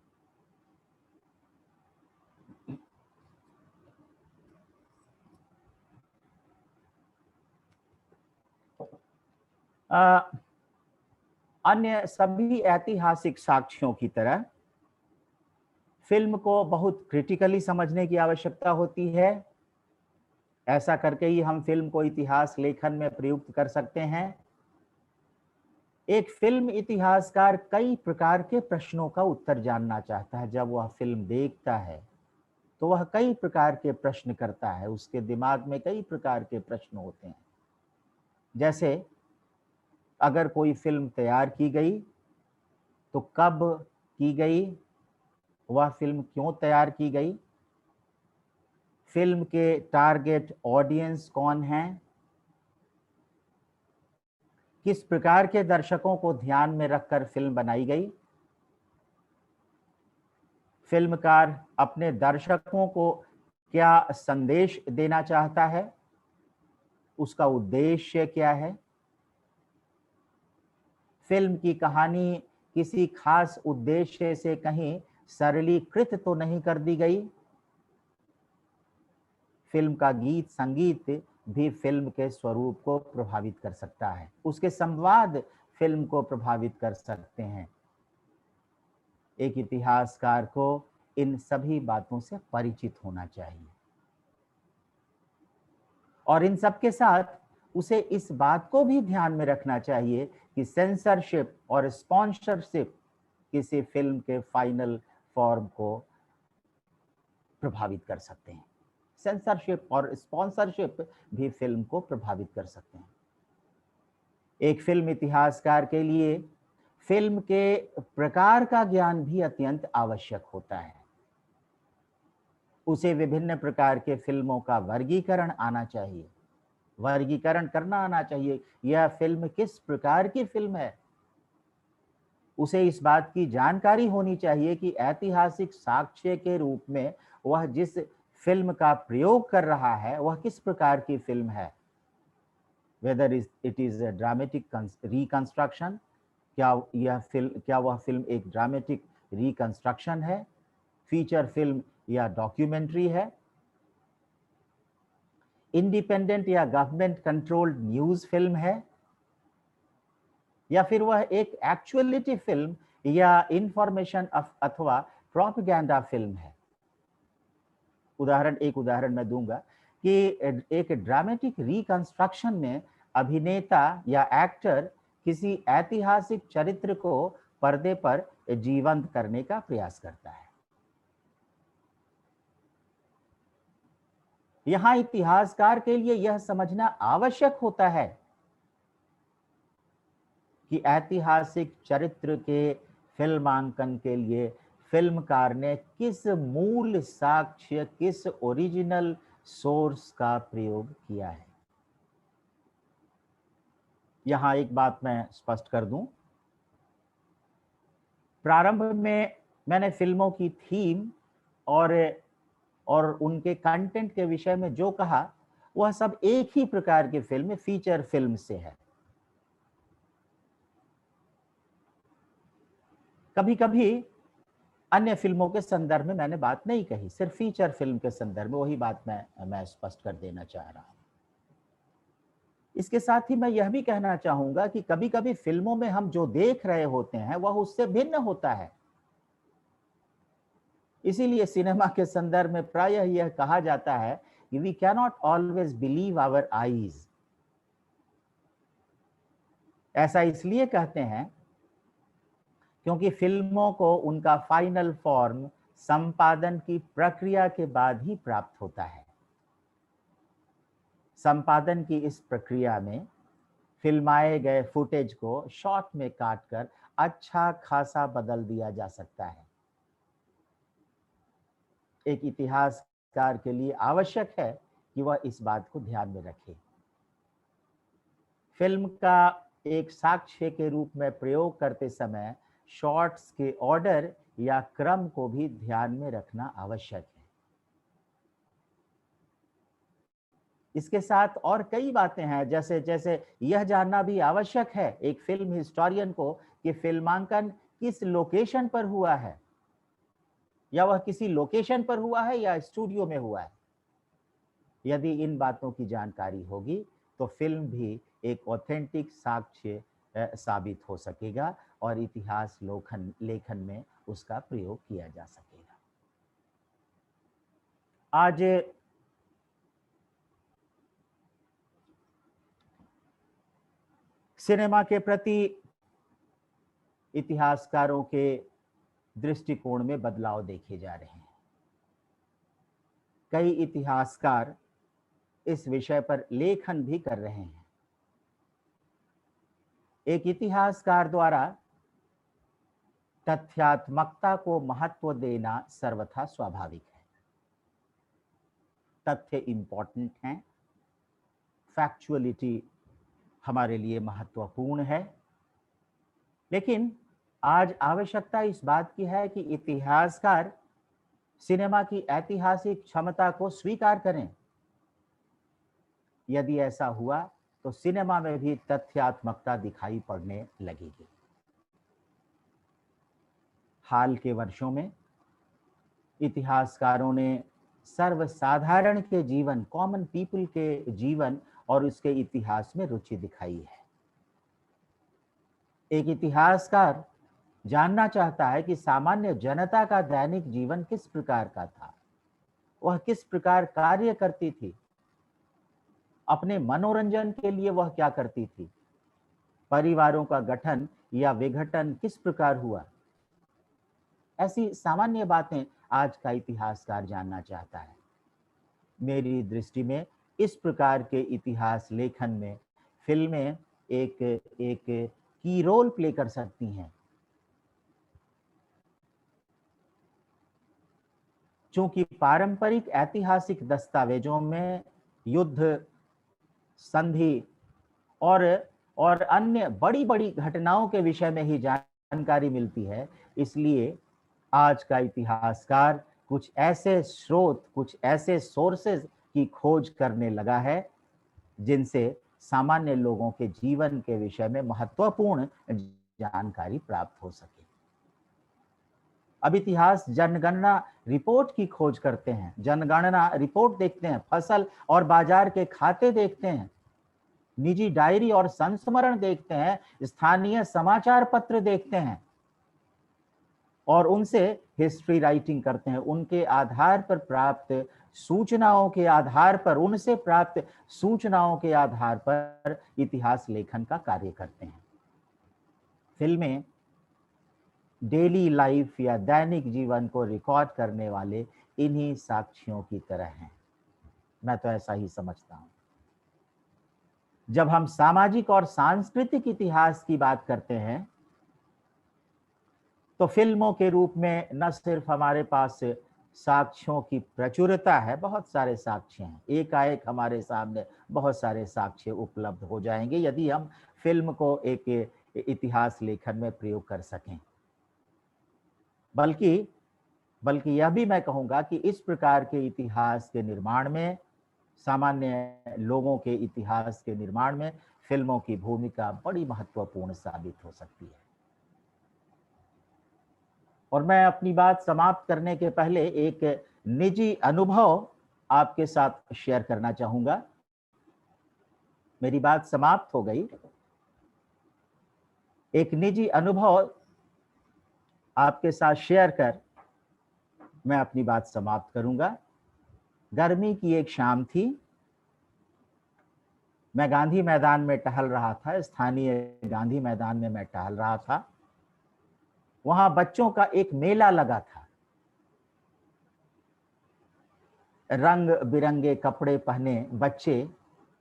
S2: अन्य सभी ऐतिहासिक साक्ष्यों की तरह फिल्म को बहुत क्रिटिकली समझने की आवश्यकता होती है। ऐसा करके ही हम फिल्म को इतिहास लेखन में प्रयुक्त कर सकते हैं। एक फिल्म इतिहासकार कई प्रकार के प्रश्नों का उत्तर जानना चाहता है। जब वह फिल्म देखता है तो वह कई प्रकार के प्रश्न करता है, उसके दिमाग में कई प्रकार के प्रश्न होते हैं। जैसे अगर कोई फिल्म तैयार की गई तो कब की गई, वह फिल्म क्यों तैयार की गई, फिल्म के टारगेट ऑडियंस कौन हैं, किस प्रकार के दर्शकों को ध्यान में रखकर फिल्म बनाई गई, फिल्मकार अपने दर्शकों को क्या संदेश देना चाहता है, उसका उद्देश्य क्या है, फिल्म की कहानी किसी खास उद्देश्य से कहीं सरलीकृत तो नहीं कर दी गई, फिल्म का गीत संगीत भी फिल्म के स्वरूप को प्रभावित कर सकता है, उसके संवाद फिल्म को प्रभावित कर सकते हैं। एक इतिहासकार को इन सभी बातों से परिचित होना चाहिए और इन सब के साथ उसे इस बात को भी ध्यान में रखना चाहिए कि सेंसरशिप और स्पॉन्सरशिप किसी फिल्म के फाइनल फॉर्म को प्रभावित कर सकते हैं। सेंसरशिप और स्पॉन्सरशिप भी फिल्म को प्रभावित कर सकते हैं। एक फिल्म इतिहासकार के लिए फिल्म के प्रकार का ज्ञान भी अत्यंत आवश्यक होता है। उसे विभिन्न प्रकार के फिल्मों का वर्गीकरण आना चाहिए, वर्गीकरण करना आना चाहिए। यह फिल्म किस प्रकार की फिल्म है, उसे इस बात की जानकारी होनी चाहिए कि ऐतिहासिक साक्ष्य के रूप में वह जिस फिल्म का प्रयोग कर रहा है वह किस प्रकार की फिल्म है। Whether it is a dramatic reconstruction, क्या वह फिल्म एक ड्रामेटिक रिकंस्ट्रक्शन है, फीचर फिल्म या डॉक्यूमेंट्री है, इंडिपेंडेंट या गवर्नमेंट कंट्रोल्ड न्यूज फिल्म है, या फिर वह एक एक्चुअलिटी फिल्म या इंफॉर्मेशन अथवा प्रोपेगेंडा फिल्म है। एक उदाहरण मैं दूंगा कि एक ड्रामेटिक रिकंस्ट्रक्शन में अभिनेता या एक्टर किसी ऐतिहासिक चरित्र को पर्दे पर जीवंत करने का प्रयास करता है। यहां इतिहासकार के लिए यह समझना आवश्यक होता है कि ऐतिहासिक चरित्र के फिल्मांकन के लिए फिल्मकार ने किस मूल साक्ष्य, किस ओरिजिनल सोर्स का प्रयोग किया है। यहां एक बात मैं स्पष्ट कर दूं, प्रारंभ में मैंने फिल्मों की थीम और उनके कंटेंट के विषय में जो कहा वह सब एक ही प्रकार की फिल्म, फीचर फिल्म से है। कभी कभी अन्य फिल्मों के संदर्भ में मैंने बात नहीं कही, सिर्फ फीचर फिल्म के संदर्भ में वही बात मैं स्पष्ट कर देना चाह रहा हूं। इसके साथ ही मैं यह भी कहना चाहूंगा कि कभी कभी फिल्मों में हम जो देख रहे होते हैं वह उससे भिन्न होता है। इसीलिए सिनेमा के संदर्भ में प्रायः यह कहा जाता है कि we can not always believe our eyes. ऐसा इसलिए कहते हैं क्योंकि फिल्मों को उनका फाइनल फॉर्म संपादन की प्रक्रिया के बाद ही प्राप्त होता है। संपादन की इस प्रक्रिया में फिल्माए गए फुटेज को शॉट में काटकर अच्छा खासा बदल दिया जा सकता है। एक इतिहासकार के लिए आवश्यक है कि वह इस बात को ध्यान में रखे। फिल्म का एक साक्ष्य के रूप में प्रयोग करते समय शॉट्स के ऑर्डर या क्रम को भी ध्यान में रखना आवश्यक है। इसके साथ और कई बातें हैं, जैसे यह जानना भी आवश्यक है एक फिल्म हिस्टोरियन को कि फिल्मांकन किस लोकेशन पर हुआ है, या वह किसी लोकेशन पर हुआ है या स्टूडियो में हुआ है। यदि इन बातों की जानकारी होगी तो फिल्म भी एक ऑथेंटिक साक्ष्य साबित हो सकेगा और इतिहास लेखन में उसका प्रयोग किया जा सकेगा। आज सिनेमा के प्रति इतिहासकारों के दृष्टिकोण में बदलाव देखे जा रहे हैं। कई इतिहासकार इस विषय पर लेखन भी कर रहे हैं। एक इतिहासकार द्वारा तथ्यात्मकता को महत्व देना सर्वथा स्वाभाविक है। तथ्य इंपॉर्टेंट हैं, फैक्चुअलिटी हमारे लिए महत्वपूर्ण है, लेकिन आज आवश्यकता इस बात की है कि इतिहासकार सिनेमा की ऐतिहासिक क्षमता को स्वीकार करें। यदि ऐसा हुआ तो सिनेमा में भी तथ्यात्मकता दिखाई पड़ने लगेगी। हाल के वर्षों में इतिहासकारों ने सर्वसाधारण के जीवन, कॉमन पीपल के जीवन और उसके इतिहास में रुचि दिखाई है। एक इतिहासकार जानना चाहता है कि सामान्य जनता का दैनिक जीवन किस प्रकार का था, वह किस प्रकार कार्य करती थी अपने मनोरंजन के लिए वह क्या करती थी, परिवारों का गठन या विघटन किस प्रकार हुआ, ऐसी सामान्य बातें आज का इतिहासकार जानना चाहता है। मेरी दृष्टि में इस प्रकार के इतिहास लेखन में फिल्में एक एक की रोल प्ले कर सकती हैं। चूंकि पारंपरिक ऐतिहासिक दस्तावेजों में युद्ध, संधि और अन्य बड़ी बड़ी घटनाओं के विषय में ही जानकारी मिलती है, इसलिए आज का इतिहासकार कुछ ऐसे स्रोत, कुछ ऐसे सोर्सेज की खोज करने लगा है जिनसे सामान्य लोगों के जीवन के विषय में महत्वपूर्ण जानकारी प्राप्त हो सके। अब इतिहास जनगणना रिपोर्ट की खोज करते हैं, जनगणना रिपोर्ट देखते हैं, फसल और बाजार के खाते देखते हैं, निजी डायरी और संस्मरण देखते हैं, स्थानीय समाचार पत्र देखते हैं और उनसे हिस्ट्री राइटिंग करते हैं। उनके आधार पर प्राप्त सूचनाओं के आधार पर, उनसे प्राप्त सूचनाओं के आधार पर इतिहास लेखन का कार्य करते हैं। फिल्में डेली लाइफ या दैनिक जीवन को रिकॉर्ड करने वाले इन्हीं साक्ष्यों की तरह हैं। मैं तो ऐसा ही समझता हूं। जब हम सामाजिक और सांस्कृतिक इतिहास की बात करते हैं तो फिल्मों के रूप में न सिर्फ हमारे पास साक्ष्यों की प्रचुरता है, बहुत सारे साक्ष्य हैं, एकाएक हमारे सामने बहुत सारे साक्ष्य उपलब्ध हो जाएंगे यदि हम फिल्म को एक इतिहास लेखन में प्रयोग कर सकें। बल्कि यह भी मैं कहूँगा कि इस प्रकार के इतिहास के निर्माण में, सामान्य लोगों के इतिहास के निर्माण में फिल्मों की भूमिका बड़ी महत्वपूर्ण साबित हो सकती है। और मैं अपनी बात समाप्त करने के पहले एक निजी अनुभव आपके साथ शेयर करना चाहूँगा। मेरी बात समाप्त हो गई। एक निजी अनुभव आपके साथ शेयर कर मैं अपनी बात समाप्त करूंगा। गर्मी की एक शाम थी। मैं गांधी मैदान में टहल रहा था, स्थानीय गांधी मैदान में मैं टहल रहा था। वहां बच्चों का एक मेला लगा था। रंग बिरंगे कपड़े पहने बच्चे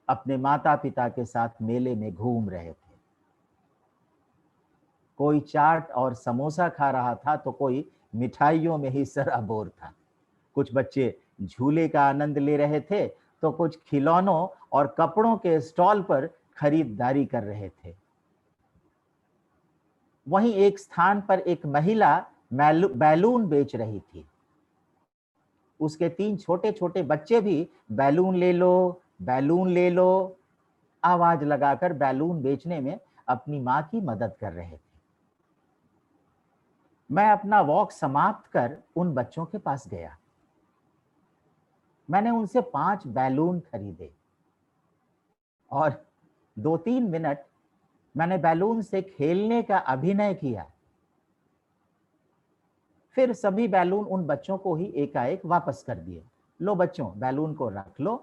S2: अपने माता पिता के साथ मेले में घूम रहे थे। कोई चाट और समोसा खा रहा था तो कोई मिठाइयों में ही सराबोर था। कुछ बच्चे झूले का आनंद ले रहे थे तो कुछ खिलौनों और कपड़ों के स्टॉल पर खरीदारी कर रहे थे। वहीं एक स्थान पर एक महिला बैलून बेच रही थी। उसके 3 छोटे छोटे बच्चे भी बैलून ले लो, बैलून ले लो आवाज लगाकर बैलून बेचने में अपनी मां की मदद कर रहे थे। मैं अपना वॉक समाप्त कर उन बच्चों के पास गया। मैंने उनसे 5 बैलून खरीदे और 2-3 मिनट मैंने बैलून से खेलने का अभिनय किया। फिर सभी बैलून उन बच्चों को ही एकाएक वापस कर दिए। लो बच्चों, बैलून को रख लो,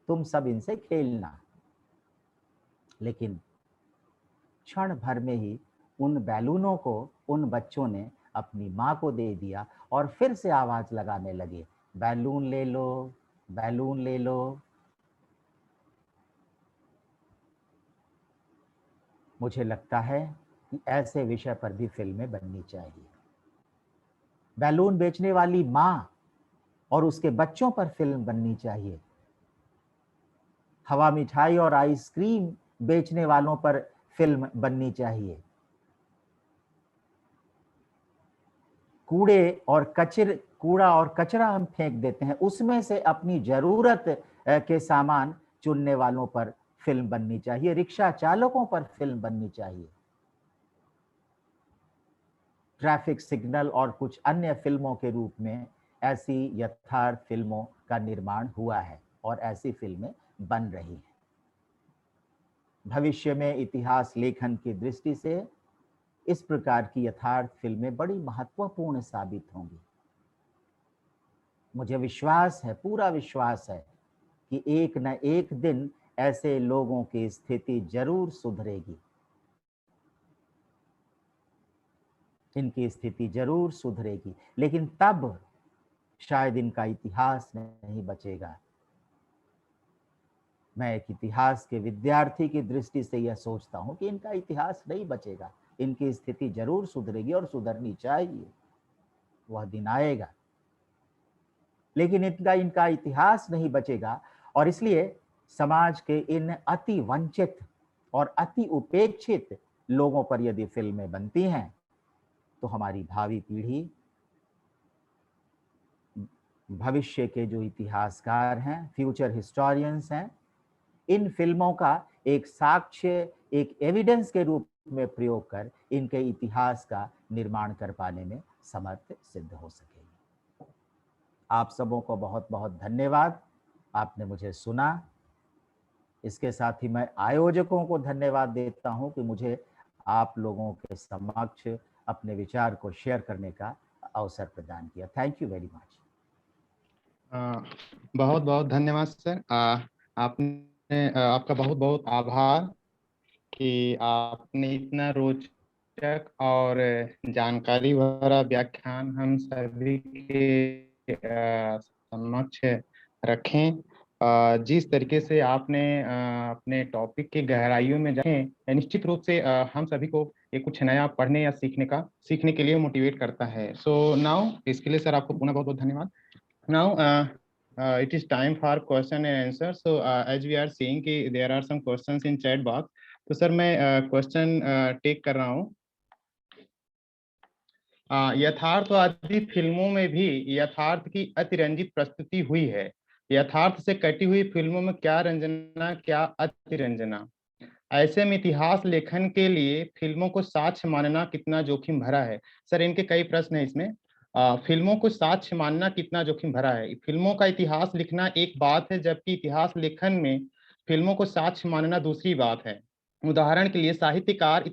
S2: तुम सब इनसे खेलना। लेकिन क्षण भर में ही उन बैलूनों को उन बच्चों ने अपनी मां को दे दिया और फिर से आवाज लगाने लगे, बैलून ले लो, बैलून ले लो। मुझे लगता है कि ऐसे विषय पर भी फिल्में बननी चाहिए। बैलून बेचने वाली मां और उसके बच्चों पर फिल्म बननी चाहिए। हवा मिठाई और आइसक्रीम बेचने वालों पर फिल्म बननी चाहिए। कूड़ा और कचरा हम फेंक देते हैं, उसमें से अपनी जरूरत के सामान चुनने वालों पर फिल्म बननी चाहिए। रिक्शा चालकों पर फिल्म बननी चाहिए। ट्रैफिक सिग्नल और कुछ अन्य फिल्मों के रूप में ऐसी यथार्थ फिल्मों का निर्माण हुआ है और ऐसी फिल्में बन रही हैं। भविष्य में इतिहास लेखन की दृष्टि से इस प्रकार की यथार्थ फिल्में बड़ी महत्वपूर्ण साबित होंगी। मुझे विश्वास है, पूरा विश्वास है कि एक न एक दिन ऐसे लोगों की स्थिति जरूर सुधरेगी, इनकी स्थिति जरूर सुधरेगी, लेकिन तब शायद इनका इतिहास नहीं बचेगा। मैं एक इतिहास के विद्यार्थी की दृष्टि से यह सोचता हूं कि इनका इतिहास नहीं बचेगा, इनकी स्थिति जरूर सुधरेगी और सुधरनी चाहिए, वह दिन आएगा, लेकिन इनका इतिहास नहीं बचेगा। और इसलिए समाज के इन अति वंचित और अति उपेक्षित लोगों पर यदि फिल्में बनती हैं तो हमारी भावी पीढ़ी, भविष्य के जो इतिहासकार हैं, फ्यूचर हिस्टोरियंस हैं, इन फिल्मों का एक साक्ष्य, एक एविडेंस के रूप में प्रयोग कर इनके इतिहास का निर्माण कर पाने में समर्थ सिद्ध हो सकेगी। आप सबों को बहुत बहुत धन्यवाद, आपने मुझे सुना। इसके साथ ही मैं आयोजकों को धन्यवाद देता हूं कि मुझे आप लोगों के समक्ष अपने विचार को शेयर करने का अवसर प्रदान किया। Thank you very much.
S1: बहुत बहुत धन्यवाद सर। आपका बहुत बहुत आभार कि आपने इतना रोचक और जानकारी भरा व्याख्यान हम सभी के समक्ष रखें। जिस तरीके से आपने अपने टॉपिक की गहराइयों में जाए, निश्चित रूप से हम सभी को ये कुछ नया पढ़ने या सीखने के लिए मोटिवेट करता है। सो नाउ इसके लिए सर आपको पुनः बहुत बहुत धन्यवाद। Now, it is time for question and answer. So, as we are seeing कि there are some questions in chat box. तो सर मैं क्वेश्चन टेक कर रहा हूँ। यथार्थवादी फिल्मों में भी यथार्थ की अतिरंजित प्रस्तुति हुई है। यथार्थ से कटी हुई फिल्मों में क्या रंजना, क्या अतिरंजना? ऐसे में इतिहास लेखन के लिए फिल्मों को साक्ष्य मानना कितना जोखिम भरा है? सर इनके कई प्रश्न हैं इसमें। फिल्मों को साक्ष्य मानना कितना जोखिम भरा है? फिल्मों का इतिहास लिखना एक बात है, जबकि इतिहास लेखन में फिल्मों को साक्ष्य मानना दूसरी बात है। उदाहरण के लिए साहित्यकार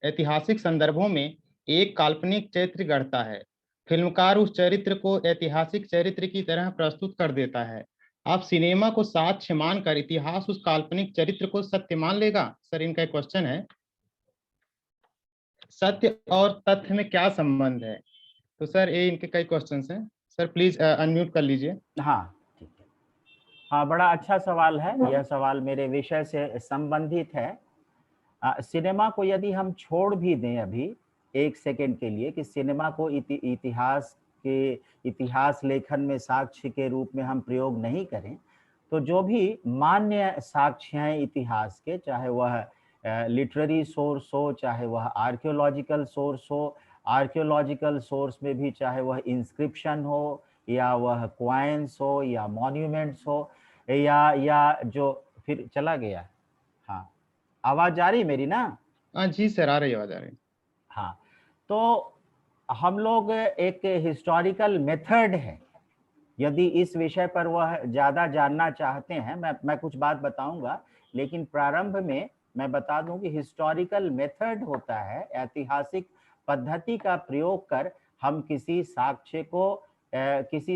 S1: ऐतिहासिक संदर्भों में एक काल्पनिक चरित्र गढ़ता है। फिल्मकार उस चरित्र को ऐतिहासिक चरित्र की तरह प्रस्तुत कर देता है। आप सिनेमा को साक्ष्य मानकर इतिहास उस काल्पनिक चरित्र को सत्य मान लेगा? सर इनका एक क्वेश्चन है, सत्य और तथ्य में क्या संबंध है? तो सर ये इनके कई क्वेश्चंस हैं। सर प्लीज अनम्यूट कर लीजिए।
S2: हाँ ठीक है। हाँ, बड़ा अच्छा सवाल है। यह सवाल मेरे विषय से संबंधित है। सिनेमा को यदि हम छोड़ भी दें अभी एक सेकंड के लिए कि सिनेमा को इतिहास लेखन में साक्ष्य के रूप में हम प्रयोग नहीं करें, तो जो भी मान्य साक्ष्य हैं इतिहास के, चाहे वह लिटरेरी सोर्स हो, चाहे वह आर्कियोलॉजिकल सोर्स हो, आर्कियोलॉजिकल सोर्स में भी चाहे वह इंस्क्रिप्शन हो या वह क्वाइंस हो या मॉन्यूमेंट्स हो या जो फिर चला गया। हाँ, आवाज आ रही है मेरी ना?
S1: हाँ जी सर, आ रही आवाज आ रही।
S2: हाँ, तो हम लोग एक हिस्टोरिकल मेथड है, यदि इस विषय पर वह ज़्यादा जानना चाहते हैं, मैं कुछ बात बताऊंगा, लेकिन प्रारंभ में मैं बता दूं कि हिस्टोरिकल मेथड होता है ऐतिहासिक पद्धति का प्रयोग कर हम किसी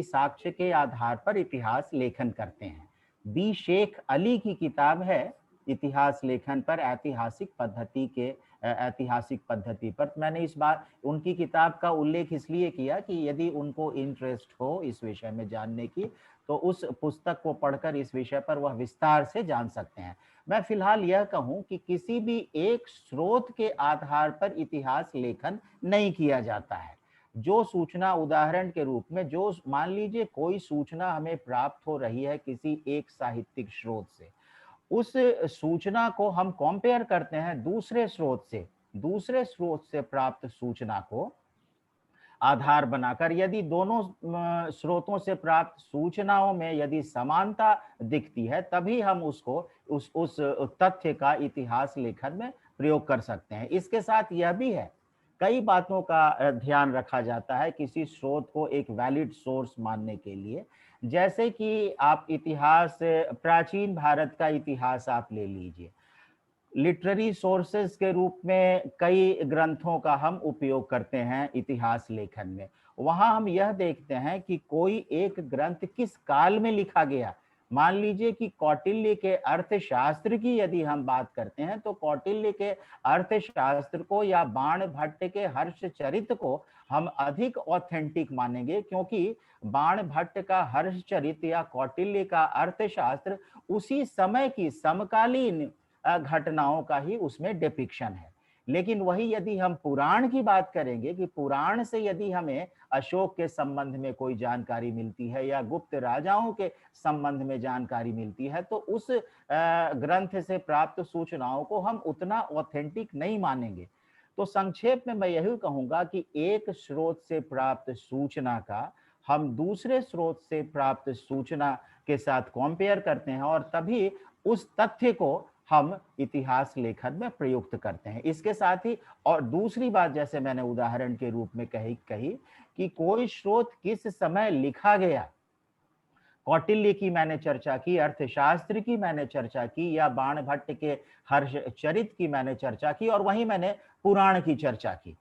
S2: साक्ष्य के आधार पर इतिहास लेखन करते हैं। बी शेख अली की किताब है इतिहास लेखन पर ऐतिहासिक पद्धति पर। मैंने इस बार उनकी किताब का उल्लेख इसलिए किया कि यदि उनको इंटरेस्ट हो इस विषय में जानने की, तो उस पुस्तक को पढ़कर इस विषय पर वह विस्तार से जान सकते हैं। मैं फिलहाल यह कहूं कि किसी भी एक स्रोत के आधार पर इतिहास लेखन नहीं किया जाता है। जो सूचना, उदाहरण के रूप में, जो मान लीजिए कोई सूचना हमें प्राप्त हो रही है किसी एक साहित्यिक स्रोत से, उस सूचना को हम कंपेयर करते हैं दूसरे स्रोत से प्राप्त सूचना को आधार बनाकर। यदि दोनों स्रोतों से प्राप्त सूचनाओं में यदि समानता दिखती है, तभी हम उसको उस तथ्य का इतिहास लेखन में प्रयोग कर सकते हैं। इसके साथ यह भी है, कई बातों का ध्यान रखा जाता है किसी स्रोत को एक वैलिड सोर्स मानने के लिए। जैसे कि आप इतिहास, प्राचीन भारत का इतिहास आप ले लीजिए, लिटरेरी सोर्सेज के रूप में कई ग्रंथों का हम उपयोग करते हैं इतिहास लेखन में। वहां हम यह देखते हैं कि कोई एक ग्रंथ किस काल में लिखा गया, मान लीजिए कि कौटिल्य के अर्थशास्त्र की यदि हम बात करते हैं तो कौटिल्य के अर्थशास्त्र को या बाणभट्ट के हर्षचरित को हम अधिक ऑथेंटिक मानेंगे, क्योंकि बाणभट्ट का हर्षचरित या कौटिल्य का अर्थशास्त्र उसी समय की समकालीन घटनाओं का ही उसमें डिपिक्शन है। लेकिन वही यदि हम पुराण की बात करेंगे कि पुराण से यदि हमें अशोक के संबंध में कोई जानकारी मिलती है या गुप्त राजाओं के संबंध में जानकारी मिलती है, तो उस ग्रंथ से प्राप्त सूचनाओं को हम उतना ऑथेंटिक नहीं मानेंगे। तो संक्षेप में मैं यही कहूंगा कि एक स्रोत से प्राप्त सूचना का हम दूसरे स्रोत से प्राप्त सूचना के साथ कंपेयर करते हैं और तभी उस तथ्य को हम इतिहास लेखन में प्रयुक्त करते हैं। इसके साथ ही और दूसरी बात, जैसे मैंने उदाहरण के रूप में कही कि कोई स्रोत किस समय लिखा गया, कौटिल्य की मैंने चर्चा की, अर्थशास्त्र की मैंने चर्चा की, या बाणभट्ट के हर्षचरित की मैंने चर्चा की, और वहीं मैंने पुराण की चर्चा की।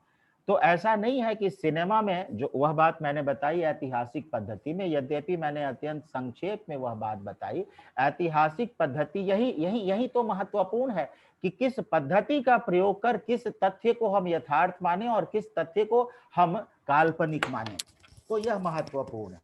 S2: तो ऐसा नहीं है कि सिनेमा में जो वह बात मैंने बताई ऐतिहासिक पद्धति में, यद्यपि मैंने अत्यंत संक्षेप में वह बात बताई, ऐतिहासिक पद्धति यही तो महत्वपूर्ण है कि किस पद्धति का प्रयोग कर किस तथ्य को हम यथार्थ माने और किस तथ्य को हम काल्पनिक माने, तो यह महत्वपूर्ण है।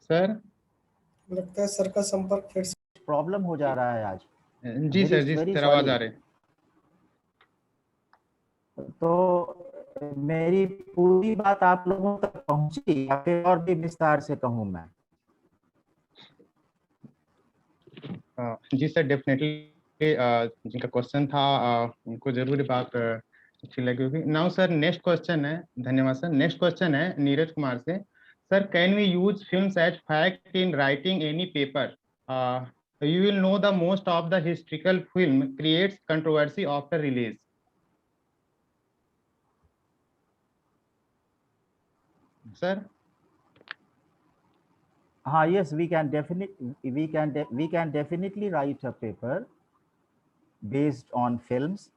S1: सर
S4: लगता है सर का संपर्क फिर से
S2: प्रॉब्लम हो जा रहा है आज।
S1: जी सर, जी सर, आवाज आ रही है।
S2: तो मेरी पूरी बात आप लोगों तक पहुंची या फिर और भी विस्तार से कहूं मैं?
S1: जी सर, डेफिनेटली जिनका क्वेश्चन था उनको जरूर बात अच्छी लगी होगी। नाउ सर नेक्स्ट क्वेश्चन है, धन्यवाद सर। नेक्स्ट क्वेश्चन है नीरज कुमार से। Sir, can we use films as fact in writing any paper? You will know the most of the historical film creates controversy after release. Sir?
S2: Yes, we can definitely write a paper based on films,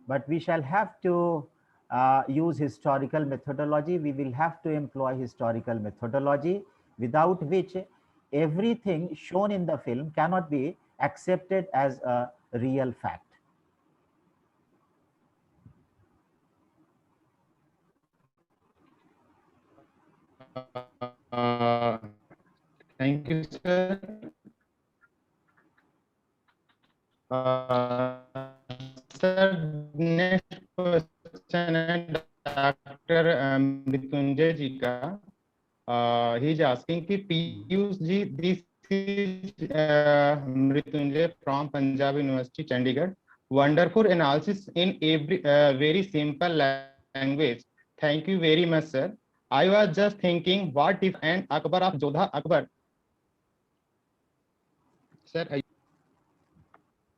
S2: but we shall have to use historical methodology. We will have to employ historical methodology, without which everything shown in the film cannot be accepted as a real fact.
S1: Thank you, sir. Sir, next question है Dr. Mrityunjay जी का. He is asking कि Piyush ji, this is Mrityunjay from Punjab University, Chandigarh. Wonderful analysis in every very simple language. Thank you very much, sir. I was just thinking, what if an Akbar of Jodha Akbar? Sir,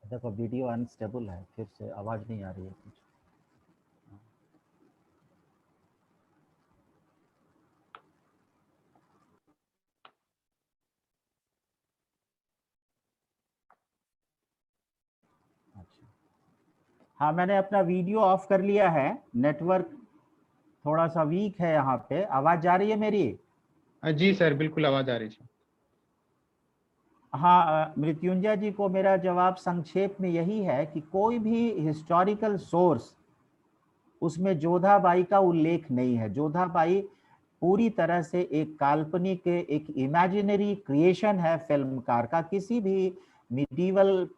S2: देखो video unstable है, फिर से आवाज नहीं आ रही है कुछ। हाँ, मैंने अपना वीडियो ऑफ कर लिया है। नेटवर्क थोड़ा सा वीक है यहाँ पे। आवाज जा रही है मेरी?
S1: जी सर, बिल्कुल आवाज आ रही है।
S2: हाँ, मृत्युंजय जी को मेरा जवाब संक्षेप में यही है कि कोई भी हिस्टोरिकल सोर्स उसमें जोधाबाई का उल्लेख नहीं है। जोधाबाई पूरी तरह से एक काल्पनिक, एक इमेजिनरी क्रिएशन है फिल्मकार का। किसी भी मिडीवल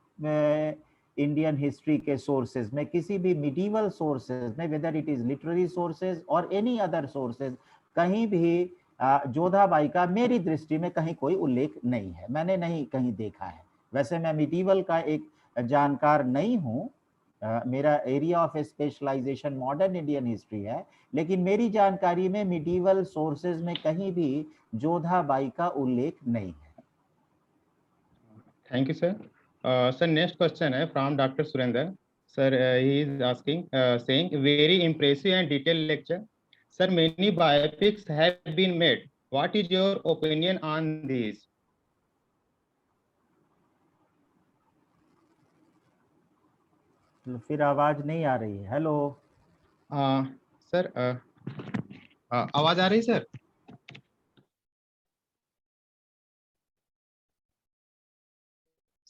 S2: इंडियन हिस्ट्री के सोर्सेज में, किसी भी मिडीवल सोर्सेज में, whether it is literary sources और एनी अदर सोर्सेज, कहीं भी जोधाबाई का मेरी दृष्टि में कहीं कोई उल्लेख नहीं है। मैंने नहीं कहीं देखा है। वैसे मैं मिडीवल का एक जानकार नहीं हूँ, मेरा area of specialization modern Indian history है, लेकिन मेरी जानकारी में मिडीवल सोर्सेज में कहीं भी जोधाबाई का उल्लेख नहीं है।
S1: Thank you sir. Sir, next question है from doctor Surendra. Sir, he is asking, saying, very impressive and detailed lecture. Sir, many biopics have been made. What is your opinion on these?
S2: फिर आवाज नहीं आ रही है। हेलो।
S1: Sir, आवाज आ रही sir?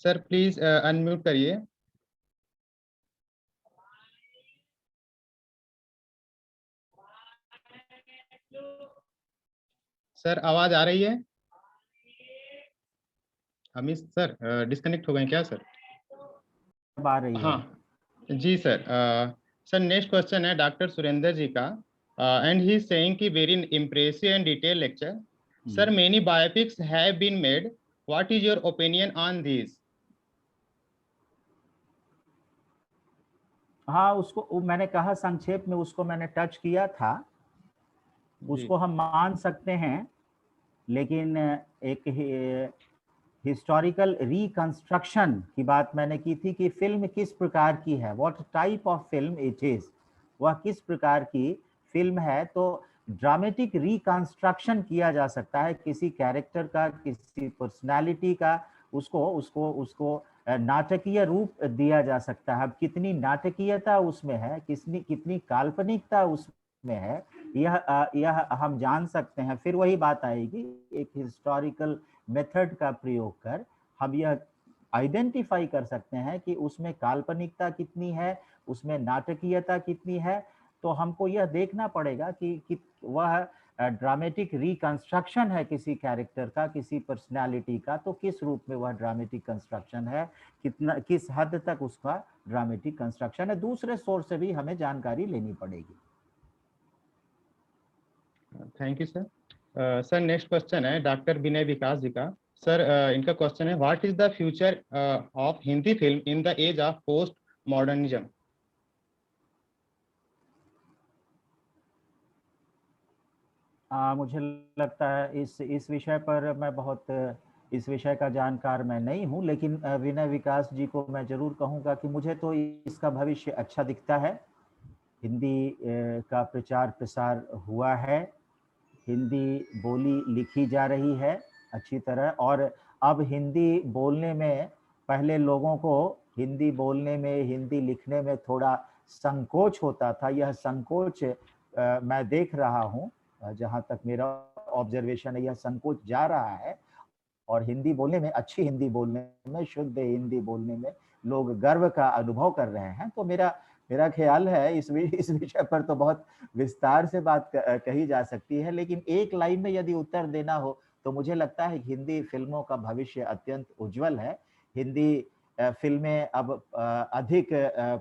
S1: Sir please unmute करिए। सर आवाज आ रही है? अमित सर डिस्कनेक्ट हो गए क्या सर?
S2: अब आ रही है।
S1: हाँ जी सर। सर नेक्स्ट क्वेश्चन है डॉक्टर सुरेंद्र जी का, एंड ही इज सेइंग कि very impressive and detail lecture. Sir many biopics have been made, what is your opinion on this?
S2: हाँ, उसको मैंने कहा संक्षेप में, उसको मैंने टच किया था। उसको हम मान सकते हैं, लेकिन एक हिस्टोरिकल रिकंस्ट्रक्शन की बात मैंने की थी कि फिल्म किस प्रकार की है, what type of film it is, वह किस प्रकार की फिल्म है। तो ड्रामेटिक रिकंस्ट्रक्शन किया जा सकता है किसी कैरेक्टर का, किसी पर्सनालिटी का, उसको उसको उसको नाटकीय रूप दिया जा सकता है। अब कितनी नाटकीयता उसमें है, कितनी कितनी काल्पनिकता उसमें है, यह हम जान सकते हैं। फिर वही बात आएगी, एक हिस्टोरिकल मेथड का प्रयोग कर हम यह आइडेंटिफाई कर सकते हैं कि उसमें काल्पनिकता कितनी है, उसमें नाटकीयता कितनी है। तो हमको यह देखना पड़ेगा कि वह ड्रामेटिक रिकंस्ट्रक्शन है किसी कैरेक्टर का, किसी पर्सनालिटी का, तो किस रूप में वह ड्रामेटिक कंस्ट्रक्शन है, कितना किस हद तक उसका ड्रामेटिक कंस्ट्रक्शन है। दूसरे सोर्स से भी हमें जानकारी लेनी पड़ेगी।
S1: Thank you sir. Sir next question है डॉक्टर विनय विकास जी का। सर इनका क्वेश्चन है, what is the future of Hindi film in the age of post modernism?
S2: मुझे लगता है इस विषय पर मैं बहुत इस विषय का जानकार मैं नहीं हूं, लेकिन विनय विकास जी को मैं जरूर कहूंगा कि मुझे तो इसका भविष्य अच्छा दिखता है। हिंदी का प्रचार प्रसार हुआ है, हिंदी बोली लिखी जा रही है अच्छी तरह, और अब हिंदी बोलने में, पहले लोगों को हिंदी बोलने में, हिंदी लिखने में थोड़ा संकोच होता था। यह संकोच मैं देख रहा हूँ, जहाँ तक मेरा ऑब्जर्वेशन है, यह संकोच जा रहा है। और हिंदी बोलने में, अच्छी हिंदी बोलने में, शुद्ध हिंदी बोलने में लोग गर्व का अनुभव कर रहे हैं। तो मेरा ख्याल है इस विषय पर तो बहुत विस्तार से बात कही जा सकती है, लेकिन एक लाइन में यदि उत्तर देना हो तो मुझे लगता है कि हिंदी फिल्मों का भविष्य अत्यंत उज्जवल है। हिंदी फिल्में अब अधिक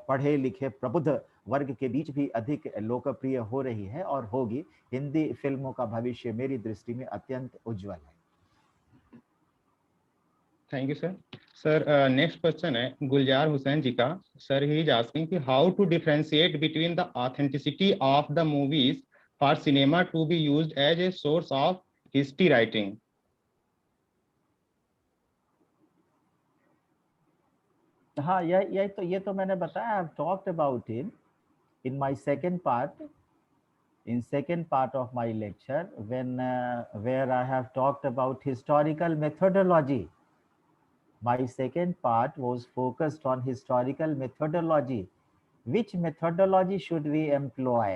S2: पढ़े लिखे प्रबुद्ध वर्ग के बीच भी अधिक लोकप्रिय हो रही है और होगी। हिंदी फिल्मों का भविष्य मेरी दृष्टि में अत्यंत उज्जवल है।
S1: Thank you sir. Sir next question है गुलजार हुसैन जी का। सर ही इज आस्किंग कि how to differentiate between the authenticity of the movies for cinema to be used as a source of history writing?
S2: हाँ, ये तो मैंने बताया, I talked about it in my second part, in second part of my lecture, when where I have talked about historical methodology. My second part was focused on historical methodology. Which methodology should we employ,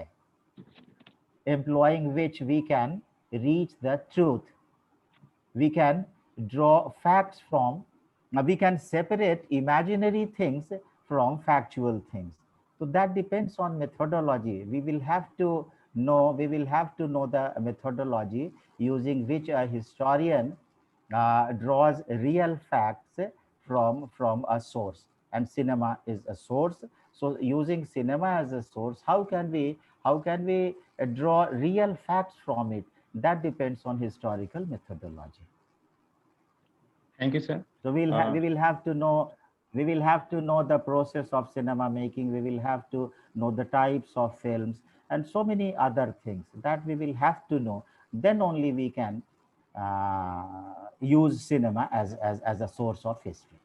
S2: employing which we can reach the truth, we can draw facts from, we can separate imaginary things from factual things. So that depends on methodology. We will have to know the methodology using which a historian draws real facts from a source, and cinema is a source. So using cinema as a source, how can we draw real facts from it? That depends on historical methodology.
S1: Thank you sir.
S2: So we will have to know the process of cinema making. We will have to know the types of films and so many other things that we will have to know. Then only we can use cinema as a source of history.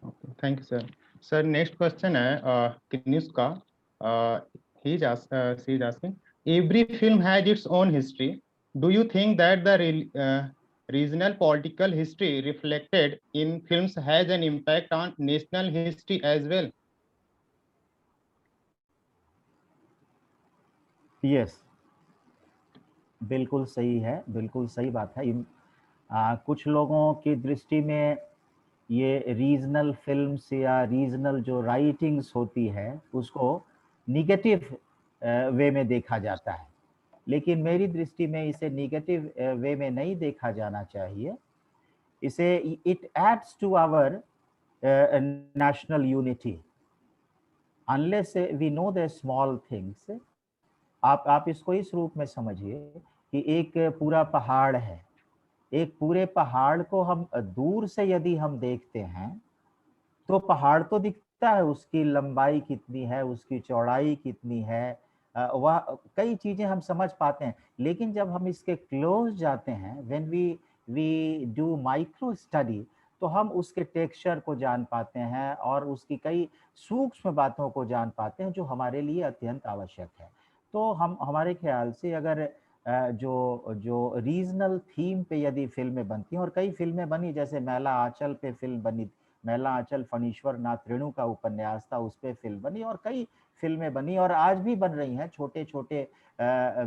S1: Okay, thank you sir. Sir next question है Kinis का. She is asking, every film has its own history. Do you think that the regional political history reflected in films has an impact on national history as well?
S2: Yes, बिल्कुल सही है, बिल्कुल सही बात है। कुछ लोगों की दृष्टि में ये रीजनल फिल्म्स या रीजनल जो राइटिंग्स होती है उसको निगेटिव वे में देखा जाता है, लेकिन मेरी दृष्टि में इसे निगेटिव वे में नहीं देखा जाना चाहिए। इसे it adds to our national unity unless we know the small things. आप इसको इस रूप में समझिए कि एक पूरा पहाड़ है, एक पूरे पहाड़ को हम दूर से यदि हम देखते हैं तो पहाड़ तो दिखता है, उसकी लंबाई कितनी है, उसकी चौड़ाई कितनी है, वह कई चीजें हम समझ पाते हैं। लेकिन जब हम इसके क्लोज जाते हैं, when we do micro study, तो हम उसके टेक्सचर को जान पाते हैं और उसकी कई सूक्ष्म बातों को जान पाते हैं जो हमारे लिए अत्यंत आवश्यक है। तो हम हमारे ख्याल से अगर जो रीजनल थीम पे यदि फिल्में बनती हैं, और कई फिल्में बनी, जैसे मैला आंचल पे फिल्म बनी, मैला आंचल फणीश्वर नाथ रेणु का उपन्यास था, उस पे फिल्म बनी, और कई फिल्में बनी और आज भी बन रही हैं, छोटे छोटे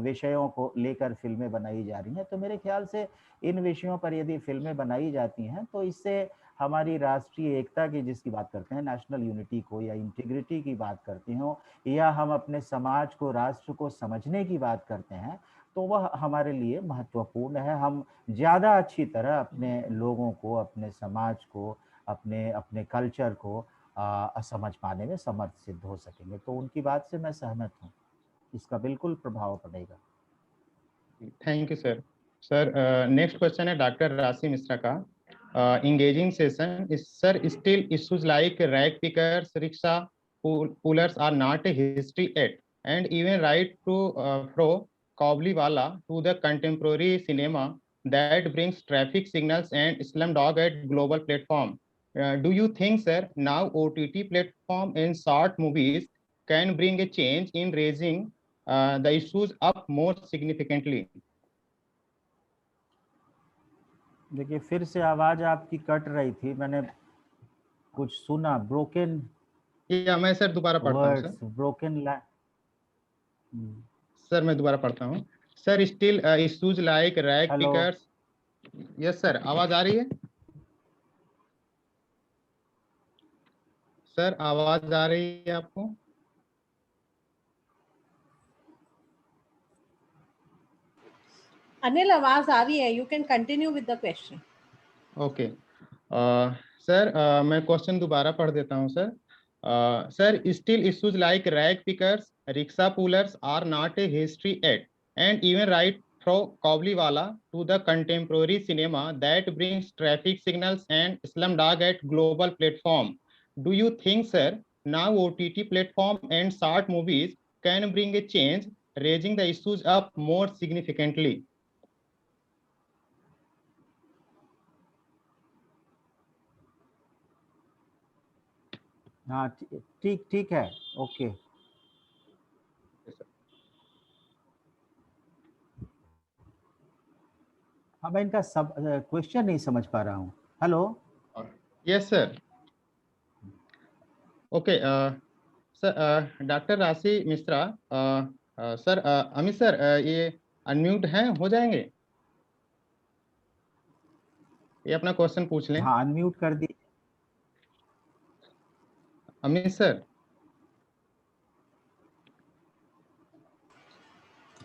S2: विषयों को लेकर फिल्में बनाई जा रही हैं। तो मेरे ख्याल से इन विषयों पर यदि फिल्में बनाई जाती हैं तो इससे हमारी राष्ट्रीय एकता की जिसकी बात करते हैं, नेशनल यूनिटी को या इंटीग्रिटी की बात करते हो, या हम अपने समाज को, राष्ट्र को समझने की बात करते हैं, तो वह हमारे लिए महत्वपूर्ण है। हम ज़्यादा अच्छी तरह अपने लोगों को, अपने समाज को, अपने अपने कल्चर को समझ पाने में समर्थ सिद्ध हो सकेंगे। तो उनकी बात से मैं सहमत हूँ, इसका बिल्कुल प्रभाव पड़ेगा।
S1: Thank you sir. Sir next question है डॉक्टर राशि मिश्रा का। engaging session is sir still issues like rag pickers, rickshaw pullers are not a history yet, and even right to pro Kabliwala to the contemporary cinema that brings traffic signals and Slumdog at global platform. Do you think sir now OTT platform and short movies can bring a change in raising the issues up more significantly?
S2: देखिए, फिर से आवाज आपकी cut रही थी, मैंने कुछ सुना, ब्रोकन
S1: या मैं सर दोबारा पढ़ता हूँ
S2: वर्ड्स, ब्रोकन
S1: सर मैं दोबारा पढ़ता हूँ। Sir still issues like rag
S2: hello,
S1: pickers. Yes sir, आवाज आ रही है? सर आवाज आ रही है आपको?
S5: अनिल, आवाज आ रही है, you can continue with the question.
S1: Okay sir, मैं क्वेश्चन दोबारा पढ़ देता हूँ sir. Sir still issues like rag pickers, rickshaw pullers are not a history yet, and even right from Kabliwala to the contemporary cinema that brings traffic signals and Slumdog at global platform. Do you think, sir, now OTT platform and short movies can bring a change, raising the issues up more significantly?
S2: हाँ ठीक ठीक है, okay. हाँ, मैं इनका सब question नहीं समझ पा रहा हूँ। Hello,
S1: yes sir. Okay sir, doctor राशि मिश्रा, सर अमित सर, ये अनम्यूट हैं, हो जाएंगे? ये अपना क्वेश्चन पूछ लें।
S2: हाँ अनम्यूट कर दी
S1: अमित सर।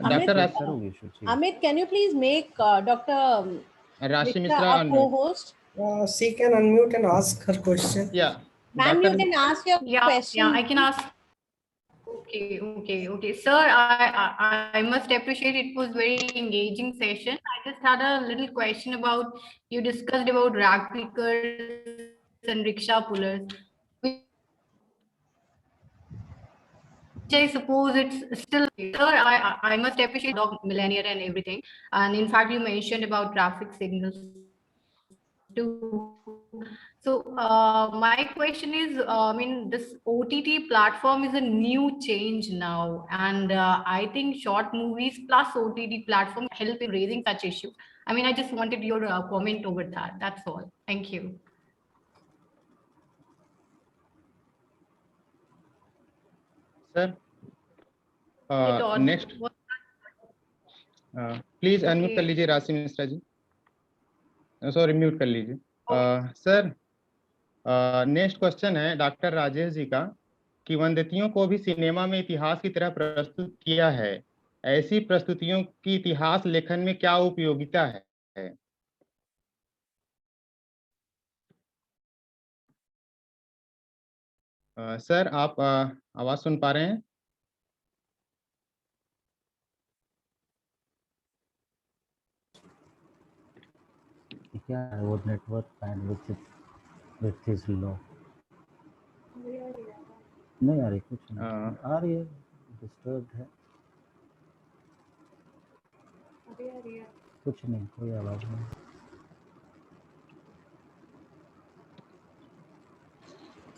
S1: डॉक्टर राशि,
S5: Amit, can you please make Dr.
S1: राशि
S5: Mishra
S1: Mishra
S5: a co-host?
S4: She can unmute and ask her question.
S1: या
S5: Ma'am, you can ask your question.
S6: Yeah, I can ask. Okay. Sir, I must appreciate it was very engaging session. I just had a little question about, you discussed about rag pickers and rickshaw pullers, which I suppose it's still, sir, I must appreciate dog millennial and everything. And in fact, you mentioned about traffic signals too. So my question is, I mean, this OTT platform is a new change now, and I think short movies plus OTT platform help in raising such issues. I mean, I just wanted your comment over that. That's all. Thank you.
S1: Sir,
S6: It all
S1: next, please unmute कर
S6: Okay.
S1: लीजिए राशि Mishra ji, sorry mute कर लीजिए। Sir, next question है doctor Rajesh ji का, किंवदंतियों को भी cinema में इतिहास की तरह प्रस्तुत किया है, ऐसी प्रस्तुतियों की इतिहास लेखन में क्या उपयोगिता है? सर, आप आवाज सुन पा रहे हैं?
S2: क्या है वो नेटवर्क बैंडविड्थ इज लो। नहीं आ रही, कुछ नहीं आ रही है, डिस्टर्ब है, कुछ नहीं, कोई आवाज नहीं।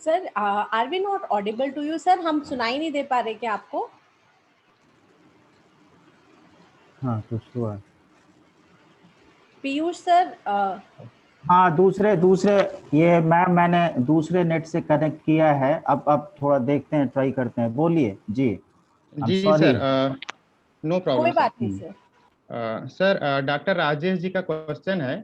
S5: Sir, are we not audible to you sir? हम सुनाई नहीं दे पा रहे क्या आपको?
S2: हाँ, कुछ हुआ।
S5: पीयूष सर,
S2: हाँ, दूसरे ये मैम मैंने दूसरे नेट से कनेक्ट किया है। अब थोड़ा देखते हैं, ट्राई करते हैं। बोलिए जी।
S1: जी
S2: sorry.
S1: सर, नो
S5: कोई
S1: प्रॉब्लम
S5: बात नहीं sir.
S1: Sir, doctor Rajesh ji का क्वेश्चन है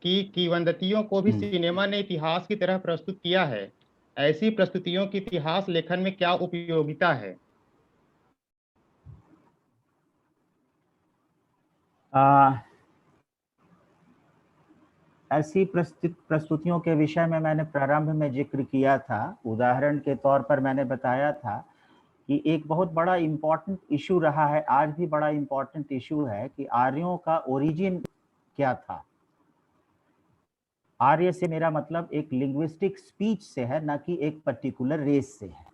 S1: कि किंवदंतियों को भी
S2: हम्म।
S1: सिनेमा ने इतिहास की तरह प्रस्तुत किया है, ऐसी प्रस्तुतियों की इतिहास लेखन में क्या उपयोगिता है?
S2: ऐसी प्रस्तुतियों के विषय में मैंने प्रारंभ में जिक्र किया था। उदाहरण के तौर पर मैंने बताया था कि एक बहुत बड़ा इम्पोर्टेंट इशू रहा है, आज भी बड़ा इम्पोर्टेंट इशू है, कि आर्यों का ओरिजिन क्या था। आर्य से मेरा मतलब एक लिंग्विस्टिक स्पीच से है, ना कि एक पर्टिकुलर रेस से है।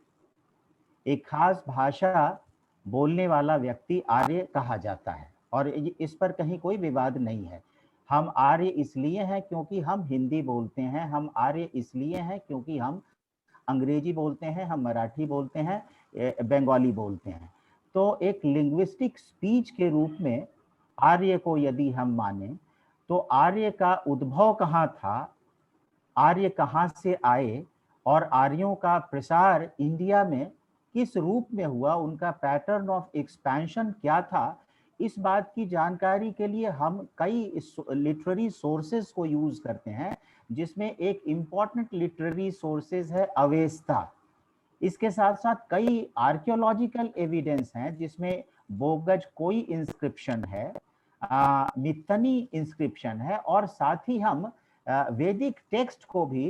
S2: एक खास भाषा बोलने वाला व्यक्ति आर्य कहा जाता है, और इस पर कहीं कोई विवाद नहीं है। हम आर्य इसलिए हैं क्योंकि हम हिंदी बोलते हैं, हम आर्य इसलिए हैं क्योंकि हम अंग्रेजी बोलते हैं, हम मराठी बोलते हैं, बंगाली बोलते हैं। तो एक लिंग्विस्टिक स्पीच के रूप में आर्य को यदि हम माने, तो आर्य का उद्भव कहाँ था, आर्य कहाँ से आए, और आर्यों का प्रसार इंडिया में किस रूप में हुआ, उनका पैटर्न ऑफ एक्सपेंशन क्या था, इस बात की जानकारी के लिए हम कई लिटरेरी सोर्सेज को यूज करते हैं, जिसमें एक इम्पॉर्टेंट लिटरेरी सोर्सेज है अवेस्ता। इसके साथ साथ कई आर्कियोलॉजिकल एविडेंस हैं, जिसमें बोगज कोई इंस्क्रिप्शन है, मित्तनी इंस्क्रिप्शन है, और साथ ही हम वैदिक टेक्स्ट को भी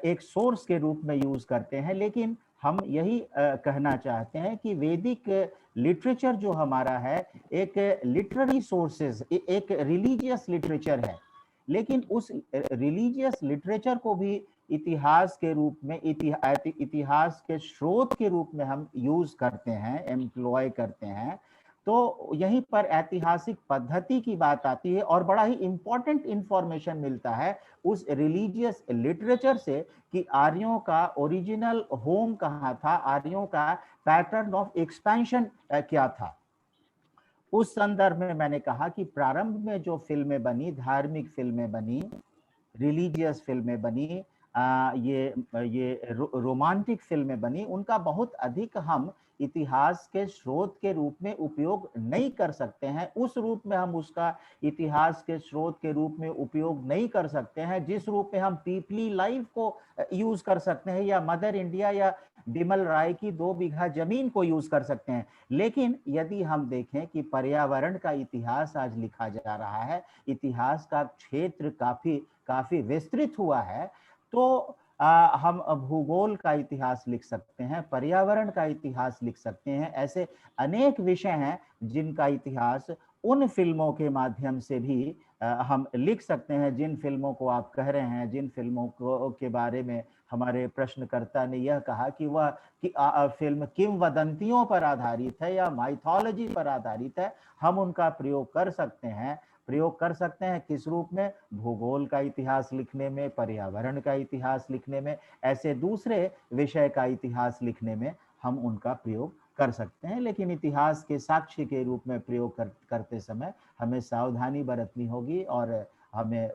S2: एक सोर्स के रूप में यूज करते हैं। लेकिन हम यही कहना चाहते हैं कि वैदिक लिटरेचर जो हमारा है, एक लिटरेरी सोर्सेज, एक रिलीजियस लिटरेचर है, लेकिन उस रिलीजियस लिटरेचर को भी इतिहास के रूप में, इतिहास के स्रोत के रूप में हम यूज करते हैं, एम्प्लॉय करते हैं। तो यहीं पर ऐतिहासिक पद्धति की बात आती है, और बड़ा ही इंपॉर्टेंट इंफॉर्मेशन मिलता है उस रिलीजियस लिटरेचर से कि आर्यों का ओरिजिनल होम कहाँ था, आर्यों का पैटर्न ऑफ एक्सपेंशन क्या था। उस संदर्भ में मैंने कहा कि प्रारंभ में जो फिल्में बनी, धार्मिक फिल्में बनी, रिलीजियस फिल्में बनी, ये रोमांटिक फिल्में बनी, उनका बहुत अधिक हम इतिहास के स्रोत के रूप में उपयोग नहीं कर सकते हैं। उस रूप में हम उसका इतिहास के स्रोत के रूप में उपयोग नहीं कर सकते हैं जिस रूप में हम पीपली लाइफ को यूज कर सकते हैं, या मदर इंडिया या बिमल राय की 2 बीघा जमीन को यूज कर सकते हैं। लेकिन यदि हम देखें कि पर्यावरण का इतिहास आज लिखा जा रहा है, इतिहास का क्षेत्र काफी विस्तृत हुआ है, तो हम भूगोल का इतिहास लिख सकते हैं, पर्यावरण का इतिहास लिख सकते हैं। ऐसे अनेक विषय हैं जिनका इतिहास उन फिल्मों के माध्यम से भी हम लिख सकते हैं, जिन फिल्मों को आप कह रहे हैं, जिन फिल्मों को के बारे में हमारे प्रश्नकर्ता ने यह कहा कि वह फिल्म किंवदंतियों पर आधारित है या माइथोलॉजी पर आधारित है, हम उनका प्रयोग कर सकते हैं। प्रयोग कर सकते हैं। किस रूप में? भूगोल का इतिहास लिखने में, पर्यावरण का इतिहास लिखने में, ऐसे दूसरे विषय का इतिहास लिखने में हम उनका प्रयोग कर सकते हैं। लेकिन इतिहास के साक्ष्य के रूप में प्रयोग करते समय हमें सावधानी बरतनी होगी और हमें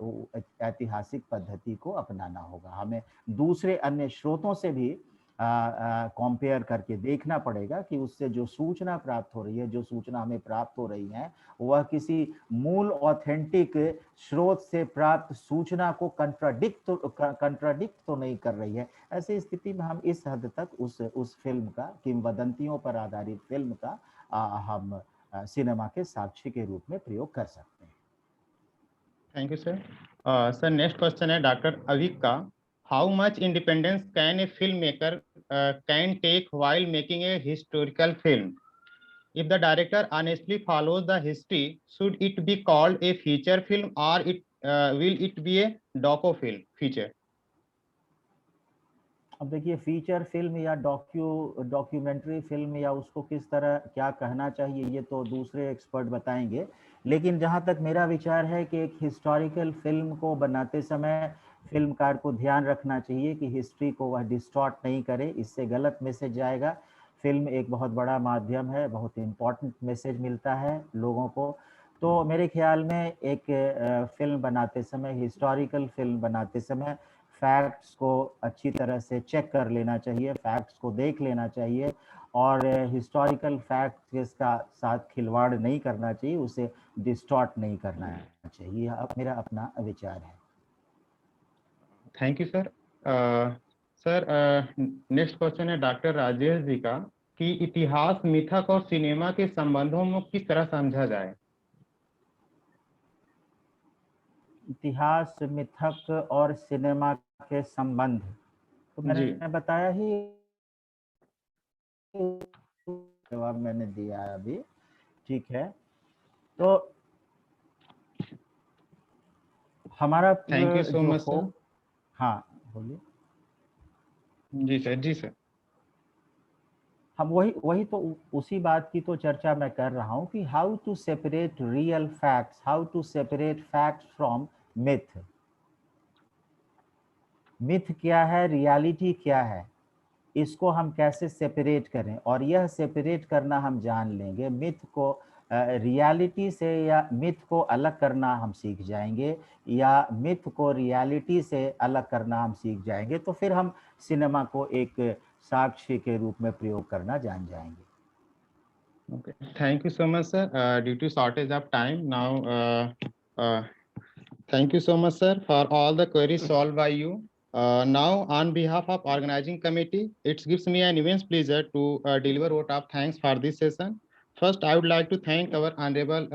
S2: ऐतिहासिक पद्धति को अपनाना होगा। हमें दूसरे अन्य स्रोतों से भी कंपेयर करके देखना पड़ेगा कि उससे जो सूचना प्राप्त हो रही है, जो सूचना हमें प्राप्त हो रही है, वह किसी मूल ऑथेंटिक स्रोत से प्राप्त सूचना को कंट्राडिक्ट तो नहीं कर रही है। ऐसी स्थिति में हम इस हद तक उस फिल्म का, किंवदंतियों पर आधारित फिल्म का हम सिनेमा के साक्ष्य के रूप में प्रयोग कर सकते हैं।
S1: Thank you sir. Sir next question है डॉक्टर अविक का। How much independence can a film maker can take while making a historical film? If the director honestly follows the history, should it be called a feature film or will it be a doco film feature?
S2: अब देखिए, feature film या documentary film या उसको किस तरह क्या कहना चाहिए, ये तो दूसरे एक्सपर्ट बताएंगे। लेकिन जहाँ तक मेरा विचार है कि एक हिस्टोरिकल फिल्म को बनाते समय फिल्मकार को ध्यान रखना चाहिए कि हिस्ट्री को वह डिस्टॉर्ट नहीं करे, इससे गलत मैसेज जाएगा। फिल्म एक बहुत बड़ा माध्यम है, बहुत इम्पोर्टेंट मैसेज मिलता है लोगों को। तो मेरे ख्याल में एक फिल्म बनाते समय, हिस्टोरिकल फिल्म बनाते समय फैक्ट्स को अच्छी तरह से चेक कर लेना चाहिए, फैक्ट्स को देख लेना चाहिए और हिस्टोरिकल फैक्ट्स के साथ खिलवाड़ नहीं करना चाहिए, उसे डिस्टॉर्ट नहीं करना चाहिए। मेरा अपना विचार है।
S1: Thank you sir. Sir next question है डॉक्टर राजेश जी का कि इतिहास, मिथक और सिनेमा के संबंधों में किस तरह समझा जाए?
S2: इतिहास, मिथक और सिनेमा के संबंध, तो मैंने बताया ही, जवाब मैंने दिया है अभी, ठीक है। तो हमारा
S1: thank you so much sir.
S2: हाँ बोलिए।
S1: जी सर, जी सर।
S2: हम वही तो उसी बात की तो चर्चा मैं कर रहा हूँ कि how to separate real facts, how to separate facts from myth. Myth क्या है, रियलिटी क्या है, इसको हम कैसे सेपरेट करें, और यह सेपरेट करना हम जान लेंगे। मिथ को रियलिटी से या मिथ को अलग करना हम सीख जाएंगे, या मिथ को रियलिटी से अलग करना हम सीख जाएंगे, तो फिर हम सिनेमा को एक साक्ष्य के रूप में प्रयोग करना जान जाएंगे।
S1: Okay, thank you so much sir. Due to shortage of time now, thank you so much sir for all the queries solved by you. Now on behalf of organizing committee, it gives me an immense pleasure to deliver vote of thanks for this session. First, I would like to thank our honorable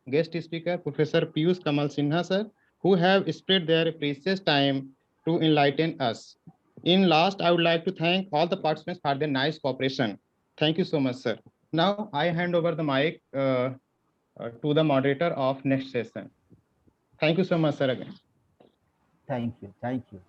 S1: guest speaker, Professor Piyush Kamal Sinha sir, who have spared their precious time to enlighten us. In last, I would like to thank all the participants for their nice cooperation. Thank you so much sir. Now I hand over the mic to the moderator of next session. Thank you so much sir again.
S2: Thank you.